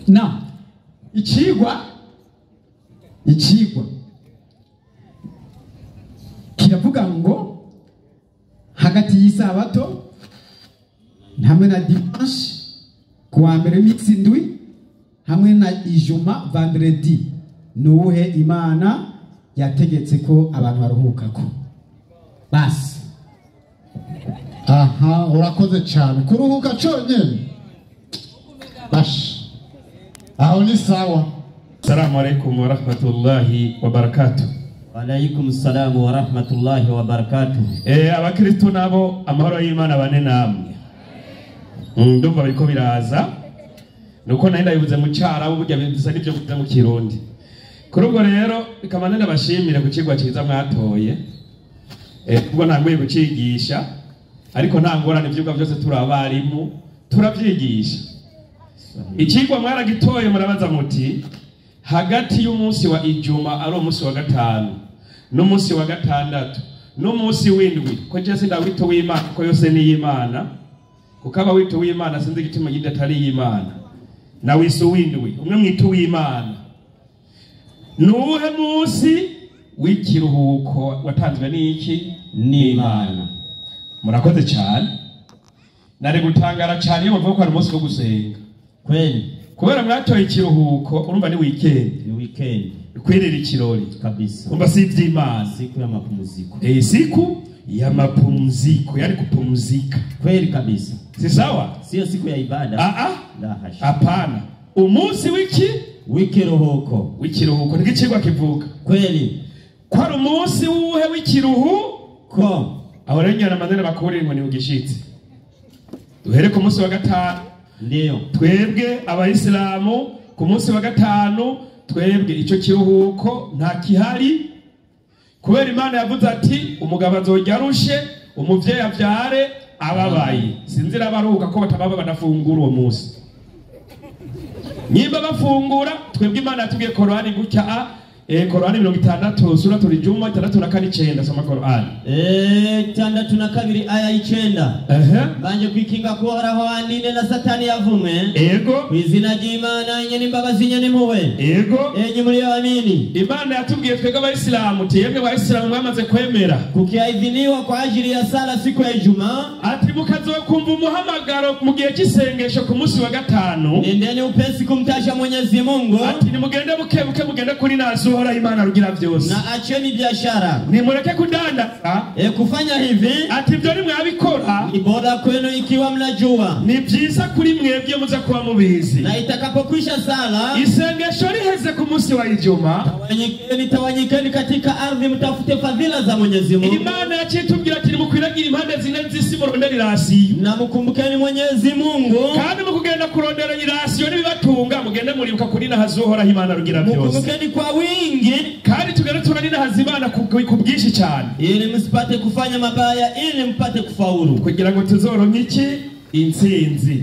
na ikigwa kiravuga ngo hagati y'isabato hamwe na dimanche kuwa mbere w'iminsi indwi hamwe na IJUMA vendredi nuwuhe Imana yategetse ko abantu baruhukako basi. Aha, urakoze cyane. Kuruhuka cyonyine bash aho ni sawa. Assalamu alaikum wa rahmatullahi wa barakatuh. Wa alaikum assalam wa rahmatullahi wa barakatuh. Abakristo nabo amahoro y'Imana bane namwe. Ndumva biko biraza nuko nari ndabivuze mu cyara uburyo bisa n'ibyo kuvuga mu Kirundi. Kuri ubwo rero bikamana nabashimire ku kigwa cyiza mwatoye. Ubwo ntangoye gucigisha ariko nta ngorane ivyuga byose turabarimu turavyigisha. Ikigwa mwaragitoye murabaza muti hagati y'umunsi wa IJUMA ari umunsi wa gatanu n'umunsi wa gatandatu n'umunsi w'indwi ko je sinda wito w'Imana ko yose ni y'Imana ukaba wito w'Imana sinzi gituma gide atari y'Imana na wiso w'indwi umwe mwito w'Imana nuwuhe munsi w'ikiruhuko watanzwe n'iki n'Imana. Murakoze cyane nari gutangara cyane iyo bavuga ko ari umunsi wo gusenga kweli kubera mwatoye ikiruhuko urumva ni weekend kwirira ikirori kabisa umba si ivy'Imana siku ya mapumziko siku ya mapumziko yani kupumzika kweli kabisa si sawa sio siku ya ibada la hasha hapana umunsi wikiruhuko nigicigwa kivuga kweli ko ari umunsi wuhe w'ikiruhuko aho rero nyana manene bakuri ngo ni ugishitse duhere ku munsi wa gatanu ndiyo twebwe abayisilamu ku munsi wa gatanu twebwe ico kiruhuko nta kihari kubera Imana yavuze ati umugabo azojya arushe umuvyeyi avyare ababaye sinzira baruhuka ko batababa badafungura uwo munsi nyimba bafungura twebwe Imana yatubwiye Korani gutya Korani 60 sura tulijuma 3:9 soma Korani 6:2 aya 9 banje kwikinga ko haraho anine na satani yavumwe ego kwizina ry'Imana nyene imbabazi nyene muwe ego enye muri abamini Imana yatubwiye twebwe abayisilamu tiyebwe abayisilamu mwamaze kwemera kukiaidhiniwa kwa ajili ya sala siku ya Ijumaa ati mukazokumva umuhamagaro mu gihe cy'isengesho ku munsi wa gatanu nendeni upesi kumtasha Mwenyezi Mungu ati nimugende bukebuke mugende kuri nazo hora Imana rugira byose na acheni biashara nimureke kudanda kufanya hivi ati byo ni mwabikora ni bora kwenu ikiwa mnajua ni byiza kuri mwebwe muza kuba mubizi na itakapokwisha sala isengesho riheze ku munsi wa IJUMA tawanyikeni katika ardhi mtafute fadhila za Mwenyezi Mungu Imana yacitubwira ati mukwiragira impande zine z'isi murondera irasi na mukumbukeni Mwenyezi Mungu kandi mukugenda kurondera irasi yo nibibatunga mugende muribuka kuri nahazohora Imana rugira byose mukumbukeni kwa wingi kandi tugere tunanina hazimana kubwishi cyane ili msipate kufanya mabaya ili mpate kufaulu kugira ngo tuzoronke iki intsinzi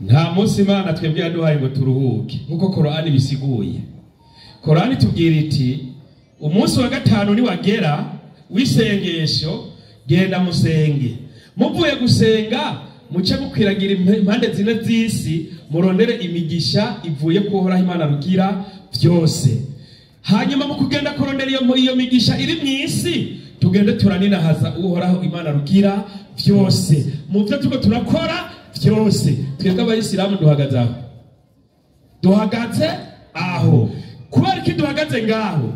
nta munsi Imana twebwe yaduhaye ngo turuhuke nkuko Korani bisiguye Korani tubwira iti umunsi wa gatanu ni wagera wisengesho genda musenge muvuye gusenga muce mukwiragira impande zine z'isi murondere imigisha ivuye kuhoraho Imana rugira byose hanyuma mu kugenda kurondera iyo migisha iri mw'isi tugende turaninahaza uhoraho Imana rugira byose mu byo tuko turakora byose twebwe abayisilamu duhagaze aho kubera iki duhagaze ngaho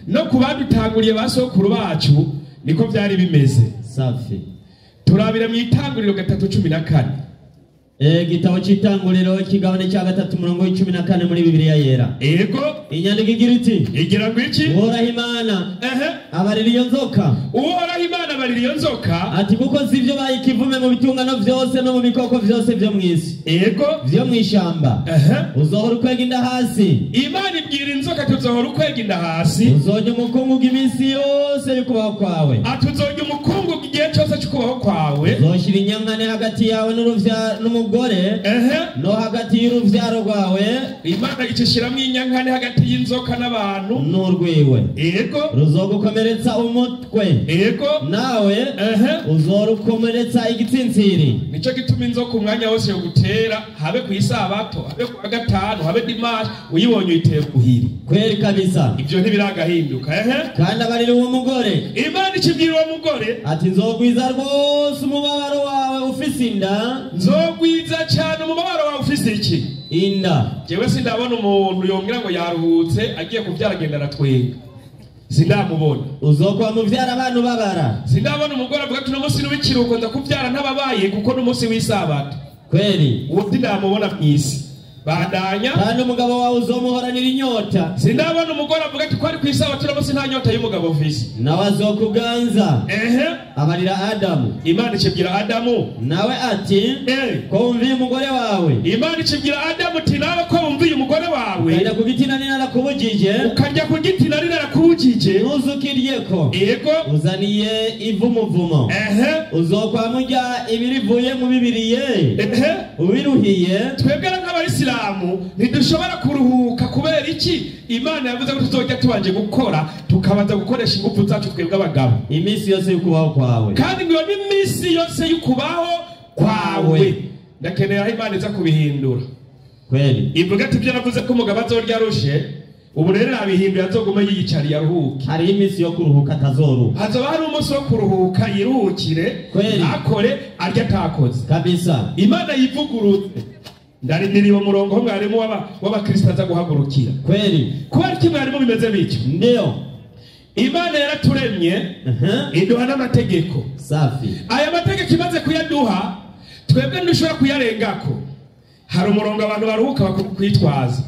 no kubadutanguriye basokuru bacu niko byari bimeze safi turabira mu itanguriro 3:14 gitabo cy'itanguriro kigabane cya 3:14 muri Bibiliya yera ego inyandiko igira iti igira ngo iki uhoraho Imana abarira iyo nzoka uhoraho Imana abarira iyo nzoka ati kuko sivyo bayikivume mu bitungano byose no mu bikoko byose byo mwisi ego byo mwishamba uzohora ukwega inda hasi Imana ibwira inzoka tuzohora ukwega inda hasi uzojya umukungugu iminsi yose y'ukubaho kwawe atuzojya umukungugu igihe cyose cy'ukubaho kwawe uzoshira inyankane hagati yawe n'umugore no hagati ubwira uvyaro rwawe Imana icishiramo inyankane hagati y'inzoka n'abantu n'urwiwe yego ruzogukomeretsa umutwe yego nawe uzorukomeretsa igitsintsiri. Nico gituma inzoka umwanya wose yo gutera habe ku isabato habe ku gatanu habe dimanche uyibonye uyiteye kuhiri kweri kabisa. Ibyo ntibiragahinduka kandi abarira uwo mugore Imana ikibwira uwo mugore ati nzogwiza rwose umubabaro wawe ufise inda. Nzogwiza cyane umubabaro wawe ufise iki inda. Jewe sindabona umuntu yongera ngo yaruhutse agiye kubyara agenda aratwenga sindamubona. Uzokwa muvyara abantu babara. Sindabona umugore avuga ati n'umunsi w'ikiruhuko nza kubyara ntababaye kuko n'umunsi w'isabato kweri uwo ndamubona mwisi bandanya kandi umugabo wawe uzomuhoranira inyota. Sindabona umugore avuga ati ko ari ku isabato n'umunsi nta nyota y'umugabo ufise nawe azokuganza abarira Adamu. Imana ikibwira Adamu nawe ati ko wumviye umugore wawe. Imana ikibwira Adamu ati nawe ko wumviye umugore wawe ukajya ku giti nari narakubujije ukajya ku giti nari narakubujije ntuzukiryeko yego uzaniye ivu muvumo uzokwa murya ibirivuye mu bibiriye ubiruhiye. twebwe nk'abayisilamu ntidushobora kuruhuka kubera iki Imana yavuze ko tuzojya tubanje gukora tukabanza gukoresha ingufu zacu twebwe abagabo iminsi yose y'ukubaho kwawe kandi ngo n'iminsi yose y'ukubaho kwawe ndakenera Imana iza kubihindura kweli. ivuga ati ibyo navuze ko umugabo azorya arushe ubu rero nabihinduye azogume yiyicariye aruhuke. hari iminsi yo kuruhuka atazoruha. hazoba hari umunsi wo kuruhuka yiruhukire akore arya atakoze kabisa. Imana yivugurutse ndarindiriye umurongo mwarimu w'abakristo aza guhagurukira kweli. kubera iki mwarimu bimeze bityo ndio Imana yaraturemye iduha n'amategeko safi. aya mategeko imaze kuyaduha twebwe ndushobora kuyarengako. hari umurongo abantu baruhuka bakwitwaza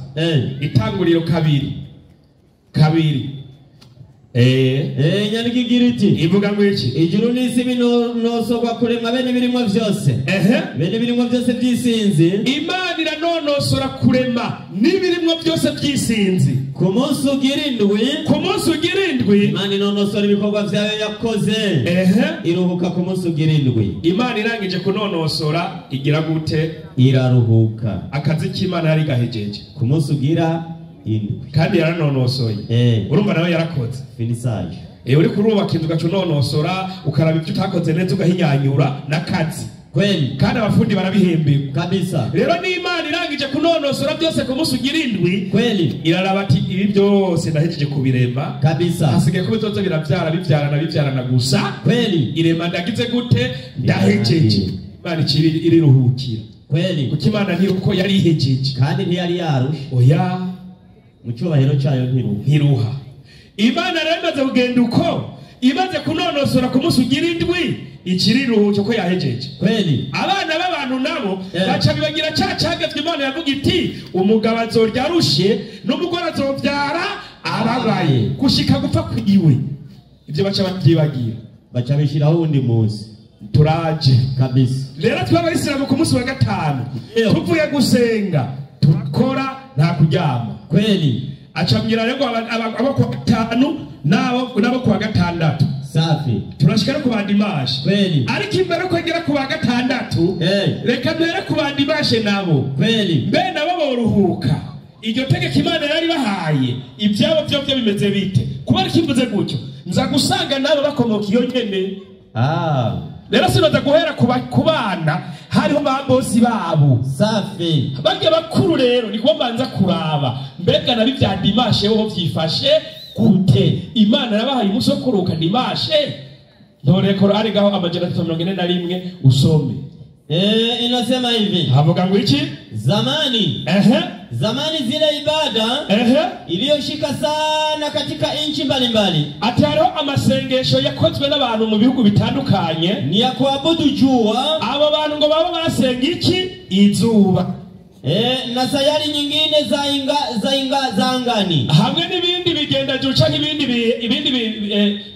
itanguriro kabiri nyandiko igira iti ivuga ngo iki ijuru n'isi binonosogwa kurema bene ibirimwa byose bene ibirimwa byose by'isinzi. Imana iranonosora kurema n'ibirimwa byose by'isinzi ku munsi ugira indwi Imana inonosora ibikorwa byayo yakoze iruhuka ku munsi ugira indwi. Imana irangije kunonosora igira gute iraruhuka. akazi k'Imana yari gahejeje ku munsi ugira indwi kandi yaranonosoye urumva nawe yarakoze finisage. uri kurubaka inzu ugacunonosora ukaraba ibyo utakoze neza ugahinyanyura n'akazi kweli kandi abafundi barabihemberwa kabisa. rero n'Imana irangije kunonosora byose ku munsi ugira indwi kweli iraraba ati ibi byose ndahejeje kubirema kabisa. hasigaye ko bizoza bibyarana gusa kweli irema ndagize gute ndahejeje. Imana iriruhukira kweli kuko Imana ntiruko yari ihejeje kandi ntiyari yarusha oya mu cyubahiro cyayo ntiruha. Imana rero imaze kugenda uko imaze kunonosora ku munsi ugira indwi ikiriruhuko ko yahejeje kweli. abana b'abantu nabo baca bibagira cyagezwe Imana yavuga iti umugabo azorya arushe n'umugore azobyara ababaye gushika gupfa kwiwe. ibyo baca babyibagira baca bishiraho undi munsi turaje kabisa. rero tw'abayisilamu ku munsi wa gatanu tuvuye gusenga tukora nta kuryama kweli. acambwira rero abo ku gatanu nabo ku wa gatandatu safi. turashikara ku bandimashe kweli. ariko imbere ko ngera ku wa gatandatu reka mbere ku bandimashe nabo kweli mbe nabo boruhuka. iryo tegeko Imana yari bahaye ibyabo byo bimeze bite kubera kimvuze gutyo nza gusanga nabo bakomoka iyo nyene rero sinoza guhera ku bana hariho ba bosi babo safi. barya bakuru rero niko banza kuraba mbega nabi bya dimashe bo byifashe gute. Imana yabahaye umunsi wo kuruhuka dimashe ntoreko ari gaho amajana 41 usome inasema hivi havuga ngo iki zamani zile ibada iliyoshika sana katika nchi mbalimbali. ataro amasengesho yakozwe n'abantu mu bihugu bitandukanye ni ya kuabudu jua. abo bantu ngo baba basenga iki izuba na sayari nyingine za angani hamwe n'ibindi bigenda juca ibindi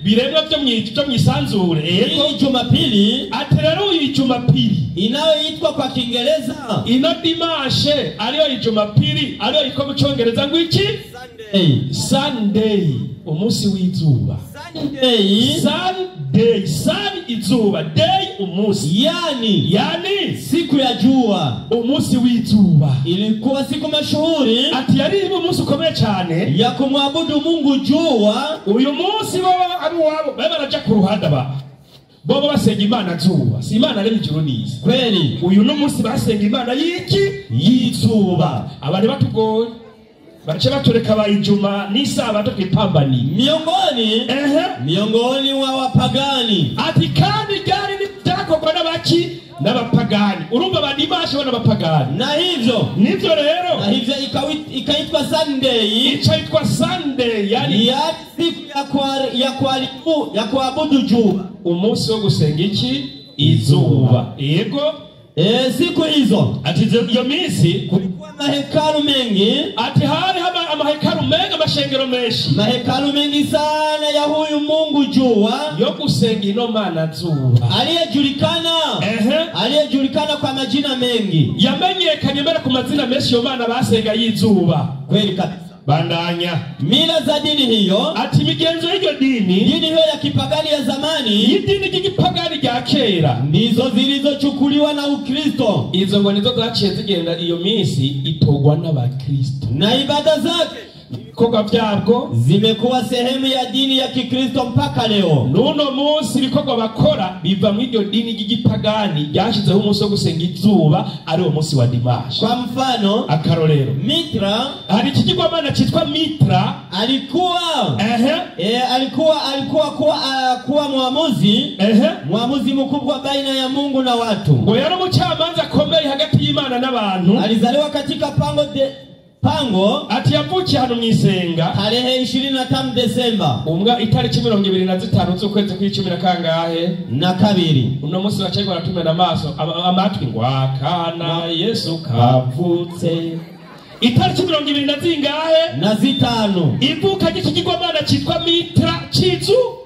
biremwa byo mwisanzure. Hii Jumapili aterero Jumapili inayoitwa kwa Kiingereza ino dimashe ariyo Jumapili ariyo iko mu Cyongereza ngo iki Sunday umunsi w'izuba. Sunday sun izuba, day umunsi, yani siku ya jua, umunsi w'izuba. Ilikuwa siku mashuhuri ati yari umunsi ukomeye cyane ya kumwabudu Mungu jua. Uyu munsi baba ari wabo baraja ku ruhanda bobo basenga Imana zuba, si Imana rero ijuru n'isi. Kweli uyu no munsi basenga Imana y'izuba. Abari batugoye bache batureka bayijuma n'ISABATO kwipambani miongoni wa wapagani. Ati kandi gari ni byakorwa n'abaki n'abapagani. Urumva badimashe bana bapagani. Na hivyo rero ikaitwa Sunday. Ikaitwa Sunday, yani siku ya kuabudu jua, umunsi wo gusenga iki izuba. Yego siku hizo ati iyo minsi kulikuwa mahekalu mengi. Ati hari amahekalu mengi, amashengero menshi, mahekalu mengi sana ya huyu Mungu jua, yo gusenga ino Mana zuba, aliyejulikana kwa majina mengi, yamenyekanye mbere ku mazina menshi yo Mana basenga y'izuba. Kweli kabisa. Bandanya mila za dini hiyo, ati migenzo hiyo dini hiyo ya kipagani ya zamani, dini y'ikipagani ya kera, ndizo zilizochukuliwa na Ukristo. Izo ngo nizo zaciye zigenda iyo minsi itogwa n'abakristo, na ibada zake ibikorwa byabwo zimekuwa sehemu ya dini ya Kikristo mpaka leo. Nuno munsi ibikorwa bakora biva mu iryo dini y'igipagani yashizeho umunsi wo gusenga izuba, ari uwo munsi wa dimanche. Kwa mfano, akarorero, Mitra, hari ikigirwamana cyitwa Mitra, alikuwa muamuzi mkubwa baina ya Mungu na watu. Ngo yari umucamanza akomeye hagati y'Imana n'abantu. Alizaliwa katika pango ati yavukiye hano mwisenga tarehe 25 Desemba, itariki 25 z'ukwezi kw'icumi na kangahe na kabiri. Uno munsi bacego baratumena amaso amatwi ngo akana Yesu kavutse. Itariki 25 na zitanu ivuka ry'ikigirwamana cyitwa Mitra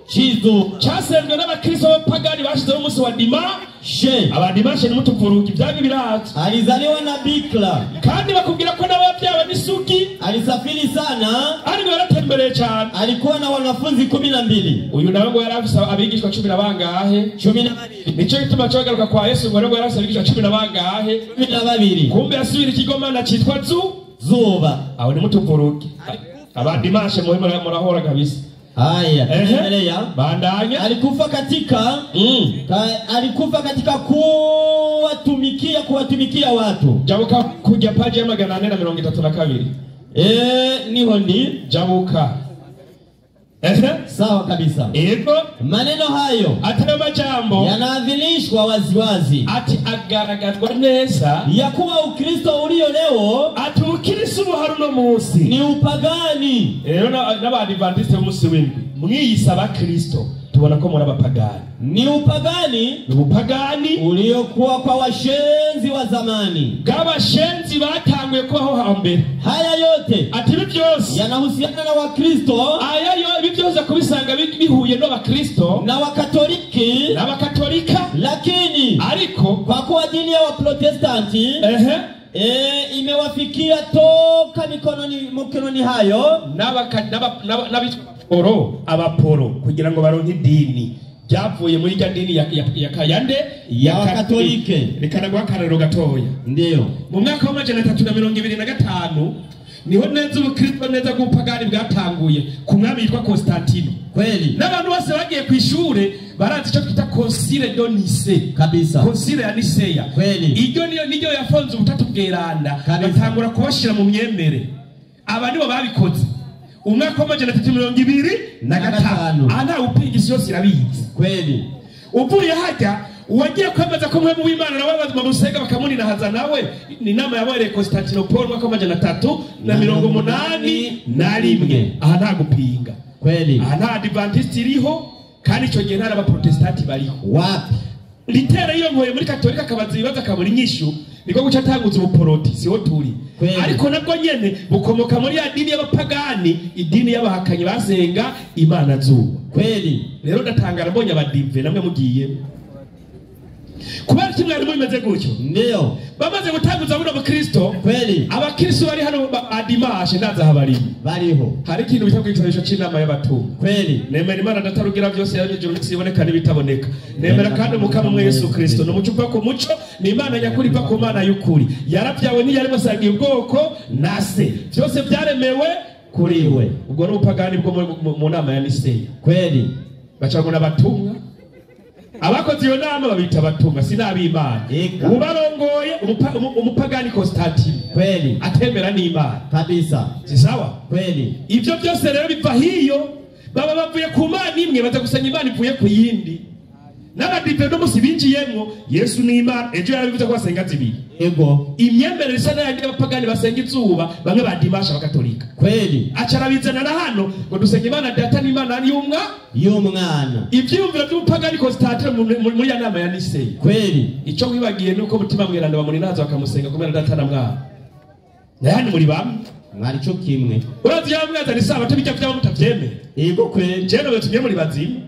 Chizu cyasenzwe n'abakristo b'abapagani bashizeho umunsi wa dimanche. Abadimanche ni mutuvuruki byagi biratse. Alizaliwa na bikira, kandi bakubwira ko n'ababyawe n'isugi. Alisafiri sana, ari baratembereye cyane. Alikuwa na wanafunzi 12. Uyu nawe ngo yarafise abigishwa 10 na bangahe? 12. Nico gituma cyagaruka kwa Yesu ngo yarafise abigishwa 10 na bangahe? 12. Kumbe asubira ikigomana cyitwa zuba. Aho ni mutuvuruki. Abadimanche murahora kabisa. Haya, endelea. Bandanya. Alikufa katika kuwatumikia watu. Jabuka kujya paji ya 432. Niho ndi jabuka. Sawa kabisa. Maneno hayo atari majambo yanaadhilishwa waziwazi, ati agaragazwa neza ya kuwa Ukristo ulio leo, ati Ukristo haruno munsi ni upagani. Rero n'Abadventist b'umunsi w'indwi mwiyisaba Kristo, tubona ko muri abapagani. Ni upagani uliokuwa kwa washenzi wa zamani. Gabashenzi batanguye kubaho hambere. Haya yote ati byose yanahusiana na Wakristo. Byose kubisanga bihuye no Bakristo na Wakatolika, lakini ariko kwa kuwa dini ya Waprotestanti imewafikia toka mikononi hayo abaporo kugira ngo baronke dini byavuye muri ya dini ya kayande ya Wakatolike. Rikanagwa akarero gatoya. Ndiyo mu mwaka wa 325 niho neza ubukristo neza bw'upagani bwatanguye ku mwami yitwa Constantino. Kweli n'abantu bose bagiye ku ishure barazi cyo twita Concile de Nice kabisa. Concile ya Niceya. Kweli iryo niyo yafonze ubutatu bweranda, batangura kubashira mu myemere. Aba nibo babikoze umwaka wa 325. Ana upingisi yose irabizi. Kweli uvuye hajya uwagiye kwemeza ko mwe mu Imana nawe bamusega bakamunina haza nawe ni nama yabaye Constantinople mwaka wa 381. Aha nta gupinga. Kweli aha nta Adventist iriho, kandi icyo gihe nta abaprotestanti bariho. Wapi litera iyo nkoye muri Katolika kabazi bibaza kaburi nyishu niko guca tanguza ubuporoti siho turi. Ariko nabwo nyene bukomoka muri ya dini y'abapagani, idini y'abahakanyi basenga Imana zuba. Kweli rero ndatangara mbonye abadive namwe mugiye kubera iki mwari mumeze gutyo ndio bamaze gutanguza buno bukristo kweli abakristo bari hano adimashe ndaza habari bariho hari ikintu bita kwigisha cy'inama y'abatumwa kweli nemera imana datarugira byose yabijuru n'iboneka n'ibitaboneka nemera kandi umukama mu Yesu Kristo no mucupa ku muco ni imana nyakuri pa ku mana y'ukuri yarabyawe n'iyari musangiye ubwoko nase byose byaremewe kuriwe ubwo n'ubupagani bwo mu nama ya Niseya kweli bacagona abatumwa abakoze iyo nama babita abatumwa sinabimana ubarongoye umupagani Constantine kweli atemera n'imana kabisa si sawa kweli ivyo byose rero biva hiyo baba bavuye ku mana imwe baza gusenya imana ivuye ku yindi n'abadive no musi binjiyemwo Yesu ni imana ejo yarabivuze ko basenga zibiri ego imyemerere isa n'ayandi y'abapagani basenga izuba bamwe badimasha bakatolika kweli acarabizana na hano ngo dusenga imana data n'imana y'umwana ivyumviro by'umupagani Constantine muri ya nama ya Niseya kweli ico wibagiye nuko mutima mweranda bamuninaza bakamusenga kumera data na mwana nayandi muri bamwe mwari cyo kimwe urazi yamwaza ni saba tubijya byabo mutavyemera ego kweli je no betumye muri bazimu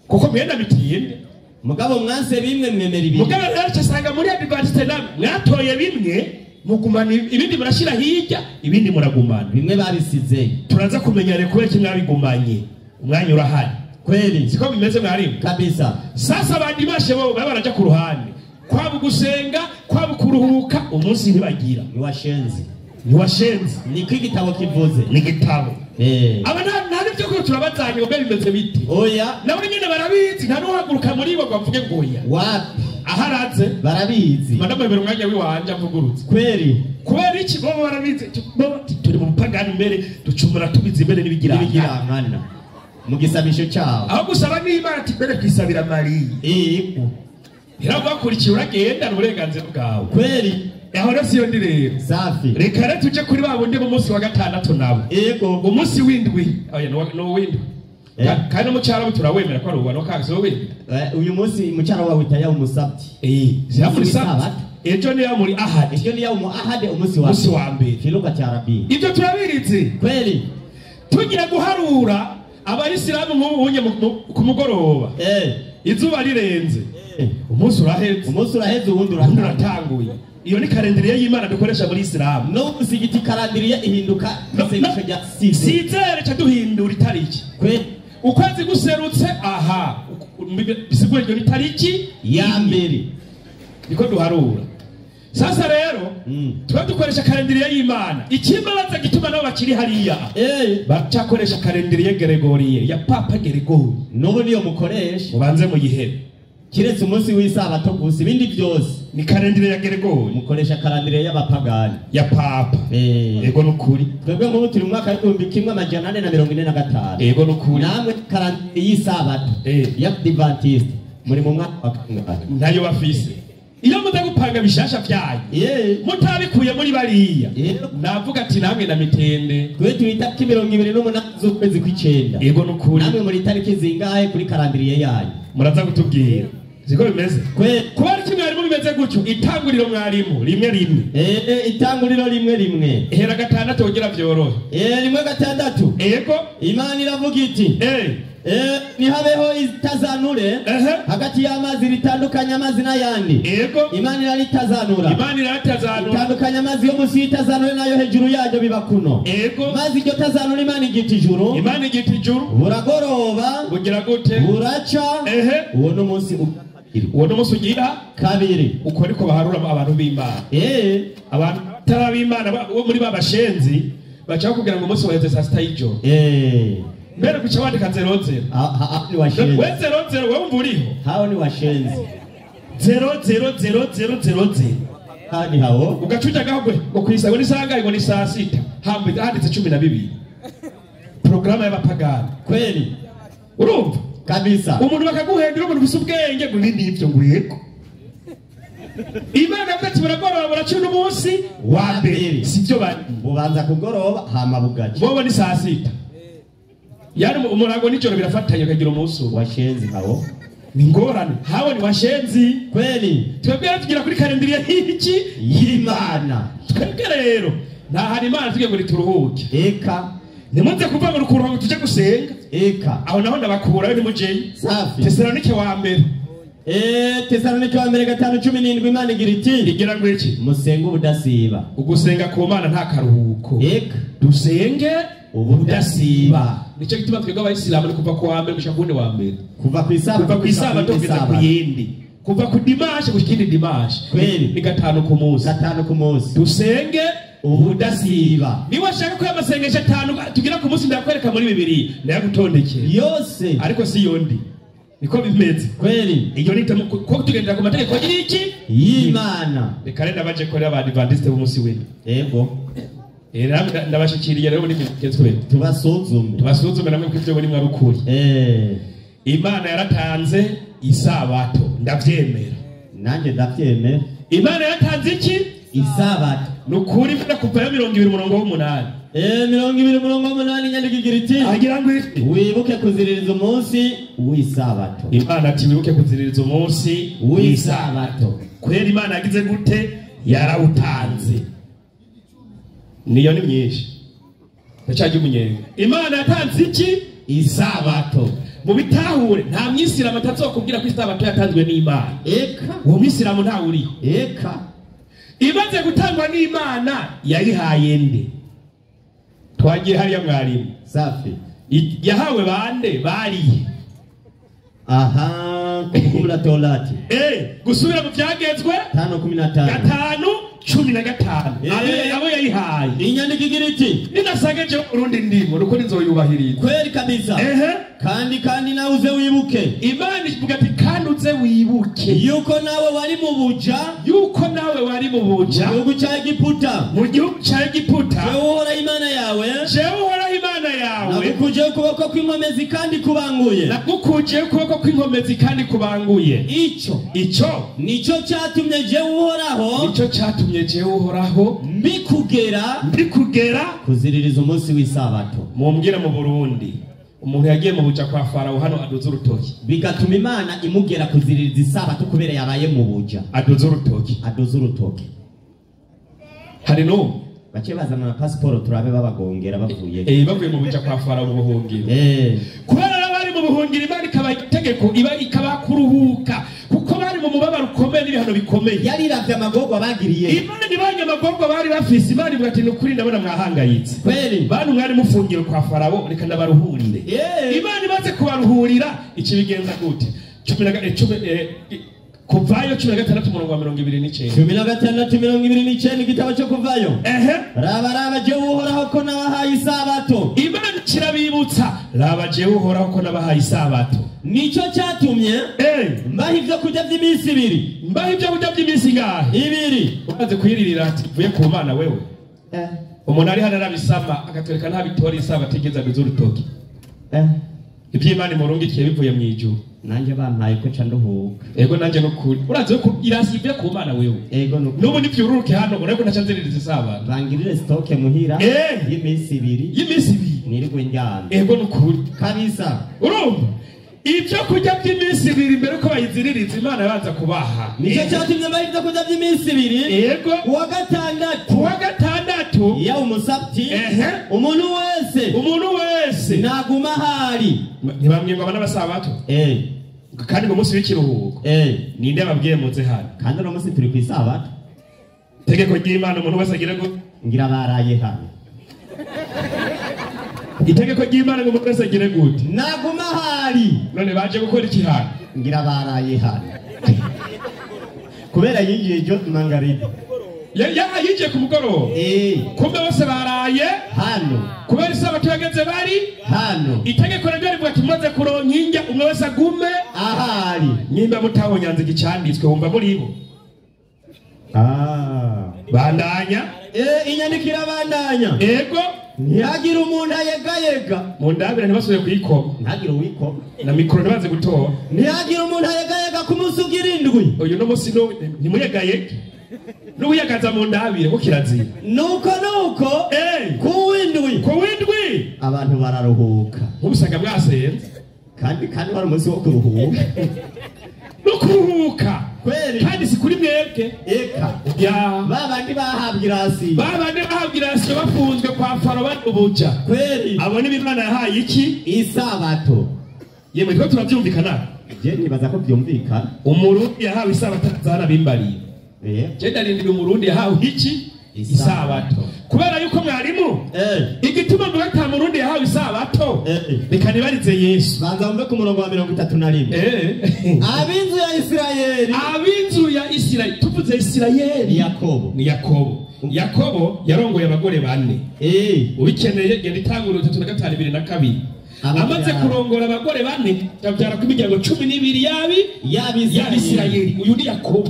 kuko mwenda bitiyende mugabo mwanse bimwe mwemera ibindi mugabo rero cyasanga muri ADVENTIST namwe mwatoye bimwe mugumana ibindi murashira hirya ibindi muragumana bimwe babisize turaza kumenya reko iki mwabigumanye umwanya urahari kweli siko bimeze mwari kabisa sasa bandimashe bo baraja ku ruhande kwabo gusenga kwabo kuruhuka umunsi ntibagira ni washenze niko igitabo kivuze ni gitabo abana nari byo ko turabazanye ngo bimeze biti oya nawe nyine barabizi nta nuhaguruka muri bo bavuge ngo oya wapi aharatse barabizi madamwe umwanya wiwanje avugurutse kweli kubera iki bo barabizi turi mu pagani imbere ducumura tubizi imbere n'ibigirangana mu gisabisho cyawo aho gusaba n'Imana tibere kwisabira Mariya yego irabakurikiye uragenda n'uburenganzira bwawe kweli aho rasiyo ndi rero safi reka rero tuje kuri babundi mu munsi wa gatandatu nabo yego umunsi windwi oya no windwi kandi mu cyaro turawemera ko ari ubano kazi wowe uyu munsi mu cyaro wawe itaya umusabti muri sabati ejo ni ya muri ahad ejo ni ya mu ahad umunsi wa mbere kiluka cyarabi ibyo turabiritse kweli tugira guharura abayisilamu nk'ubunye ku mugoroba izuba rirenze umunsi uraheze ubundi uratanguye iyo ni kalendariye y'Imana dukoresha muri Islam no musigiti kalendariye ihinduka isengesho rya sizere cyo duhindura itariki kwe ukwezi guserutse aha bisigure iyo itariki ya mbere niko duharura sasa rero twa dukoresha kalendariye y'Imana ikimbabaza gituma nabo bakiri hariya bacakoresha kalendariye Gregoriye ya Papa Gregori nobo niyo mukoresha ubanze mu yihere kiretse umunsi w'isabato gusa ibindi byose ni kalendariye ya Gregori mukoresha kalendariye y'abapagani ya Papa yego nukuri twebwe mu turi mwaka w'1445 yego nukuri namwe kalendariye y'isabato ya ADVENTIST muri mu mwaka wa kangahe ntayo bafise iyo mutagupanga bishasha byaye mutabikuye muri bariya navuga ati namwe na mitende twe twita 28 z'ukwezi kw'icenda yego nukuri namwe muri tariki zingahe kuri kalendariye yayo muraza gutubwira ziko bimeze kuba kimwe harimo bimeze gutyo itanguriro mwarimu rimwe itanguriro rimwe hera gatandatu ugira byorohe rimwe gatandatu yego Imana iravuga iti nihabeho itazanure hagati y'amazi ritandukanya amazi n'ayandi yego Imana iraritazanura itandukanya amazi yo munsi y'itazanure nayo hejuru yayo biba kuno yego mazi iryo tazanura Imana igita ijuru buragoroba bugira gute buraca uwo no munsi ugira kabiri uko niko baharura abantu b'Imana abantu tarabimana bo muri babashenzi bacha kugira ngo umunsi waheze saa 6 y'ijoro mbere kucha wandika 00 ni washenzi we 00 we umvuriho hao ni washenzi 000000 kandi hao ugacuja gahwe ngo kwisago ni sanga ngo ni saa 6 hambe handitse 12 programa y'abapagani kweli urumva kabisa umuntu bakaguhendera umuntu ufise ubwenge ngo nindi ivyo ngweko Imana bwati buragoroba buracuna umunsi wa mbere sivyo bubanza kugoroba hama bugaje bobo ni saa 6 yani umurago n'ijoro birafatanye kagira umunsi washenzi hao ni ngorane hao ni washenzi kweli twebwe tugira kuri kalendariye hiki y'Imana twebwe rero nta hari Imana tugiye ngo turuhuke eka nimuze kuva mu rukuruho tuje gusenga eka aho naho ndabakura ni mujeyi safi Tesalonike wa mbere Tesalonike wa mbere 5:17 Imana igira iti igira ngo iki musenga ubudasiba. ugusenga ku Mana nta karuhuko Eka dusenge ubudasiba. Nico gituma twebwe abayisilamu kuva ku wa mbere gushika ku wa mbere, kuva ku isabato kugeza ku yindi, kuva ku dimanche gushika dimanche ni gatanu ku munsi dusenge ubudasiba. niba shaka ko amasengesho 5 tugira ku munsi ndakwereka muri Bibiliya ndayagutondekeye yose, ariko si yondi niko bimeze kweli. iyo nita ko tugendera ku mategeko y'iki y'Imana. Reka renda baje ko ADVENTIST b'umunsi we yego ndabashikiriye rero muri mitwe tubasuzume namwe kw'ivyo muri mwarukuri. Imana yaratanze isabato, ndavyemera nanje ndavyemera. Imana yaratanze iki isabato nukuri mbona kuva ya 20:8 20:8 nyandiko igira iti agira ngo wibuke kuziririza umunsi w'isabato. Imana ati wibuke kuziririza umunsi w'isabato. Kweli Imana yagize gute yarawutanze. Niyo ni myinshi ndacaje umunyenga. Imana yatanze iki isabato. Mu bitahure nta mwisilamu atazokubwira ko isabato yatanzwe n'Imana. Eka uwo mwisilamu nta uri. Eka imaze gutangwa n'Imana yayihaye nde? Twagiye hariya mwarimu safi yahawe bande bariye. Aha kugura tolati gusubira mu byagezwe 5:15 abo yayihaye. Inyandiko igira iti ninasageje urundi ndimo nuko nzoyubahiriza kweli kabisa. kandi nawe uze wibuke. Imana ivuga ati kandi uze wibuke yuko nawe wari mu buja mu gihugu cya Egiputa jewe uhora Imana yawe nakukuje ukuboko kw'inkomezi kandi kubanguye. Ico nico cyatumye jewe uhoraho mbikugera kuziririza umunsi w'isabato. Mumbwira mu Burundi umuntu yagiye mu buja kwa Farawo hano aduza urutoki bigatuma Imana imugera kuziririza isabato kubera yabaye mu buja aduza urutoki. Hari no bace bazana passport turabe babagongera bavuye mu buja kwa Farawo mu buhungiro kubera bari mu buhungiro. Imana ikaba itegeko ikabakuruhuka kuko bari mu mubabaro ukomeye n'ibihano bikomeye. Yariravye amagorwa bagiriye. Imana ibanye amagorwa bari bafise. Imana ivuga ati nukuri ndabona mwahangayitse kweli bantu mwari mufungiro kwa Farawo reka ndabaruhurire. Imana imaze kubaruhurira ikibigenza gute? Kuvayo 16:29 16:29 igitabo cyo kuvayo. Raba je uhoraho ko nabahaye isabato. Imana kirabibutsa raba je uhoraho ko nabahaye isabato. Nico cyatumye mbaha ivyo kurya by'iminsi 2. Mbaha ivyo kurya by'iminsi ngahe 2. Umaze kuyiririra ati vuye ku Mana wewe umuntu ari hano arabisama agatwereka nta bitora isabato igeza bizurutoki. Iby'Imana murungikiye bivuye mu ijuru nanje bampaye ko canduhuka. Ego nanje nokuri uraze ko irasivye ku Mana wewe. Ego nokuri nubu nivyururuke hano ureko nacazeririza isaba bangirire stock muhira y'iminsi 2 nirigwe njyana. Ego nokuri kabisa urumva ivyo kurya by'iminsi 2 imbere ko bayiziririza Imana yabanza kubaha. Nico cyatumye bayivyo kurya by'iminsi 2. Ego kuwa gatandatu ya umusabti umuntu wese naguma hari ntibamwe ngo abana basabato kandi ngo munsi w'ikiruhuko ninde ababwiye muze hano kandi no munsi turi ku isabato. Tegeko ry'Imana umuntu wese agira ngo ngira baraye hano. Itegeko ry'Imana ngo umuntu wese agire gute naguma hari. None baje gukora iki hano ngira baraye hano kubera yinjiye jo mangaridi yinjiye ku mugoroba kumbe bose baraye hano kubera isabato yageze bari hano. Itegeko ryo rivuga ati muze kuronka injya umwe wese agume ahari. Nimba mutabonyanze gicanditswe wumva muri bo bandanya inyandikira bandanya. Ego ntihagira umuntu ayegayega mu ndabira ntibasubiye kuyikoma. Ntihagira uwikoma na mikoro ntibaze gutora. Ntihagira umuntu ayegayega ku munsi ugira 7. Uyu no munsi ntimuyegayege n'uyagaza mu ndabire ko kirazira. Nuko kuwindwi abantu bararuhuka. Ubusanga bwasenze kandi bari umunsi wo kuruhuka no kuruhuka kweli kandi si kuri mwebwe. Eka babandi bahabwa irasi bafunzwe kwa Farawo badubuja kweli. Abo ni Imana yahaye iki isabato. Yemwe twa turabyumvikana je nibaza ko byumvikana umurundi yahawe isabato zana bimbariye je darindira umurundi yahawe iki isabato kubera yuko mwarimu igituma mvuga ata murundi yahawe isabato reka nibarize Yesu banza mve ku murongo wa 31 ab'inzu ya Isirayeli tuvuze Isirayeli ni Yakobo yarongoye abagore bane ubikeneye genda itangura 3:5-2 amaze kurongora abagore bane yabyara ku imiryango 12 y'Abisirayeli uyu ni Yakobo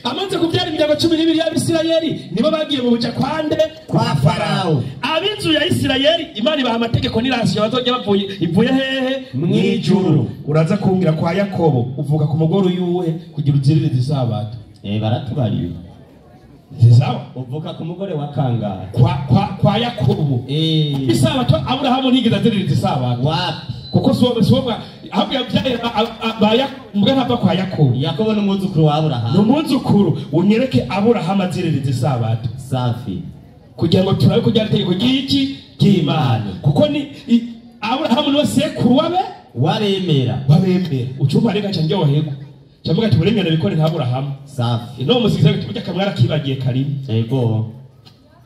amaze kubyara imiryango 12 y'Abisirayeli nibo bagiye mu buca kwande kwa Farao ab'inzu ya Isirayeli Imana ibaha amategeko n'irasiyo bazojya ivuye hehe mw'ijuru uraza kumbwira kwa Yakobo uvuga ku mugore uyuhe kugira uziririze isabato baratubariye zisawa uvuka ku mugore wa kangahe kwa Yakobo isabato Aburahamu ntigeze aziririza isabato wapi kuko soba hapo yabyaye mbwa ntapfa kwa Yakobo n'umwuzukuru wa Aburahamu n'umwuzukuru unyereke Aburahamu aziririza isabato safi kugira ngo turabe ko ryarategeko ry'iki ry'Imana kuko ni Aburahamu niwe sekuru wabemera ucumva reka cyanjyohego cyambuga tuburengana bikore nka Aburahamu safi no musigize tujya kamwara kibagiye karimu yego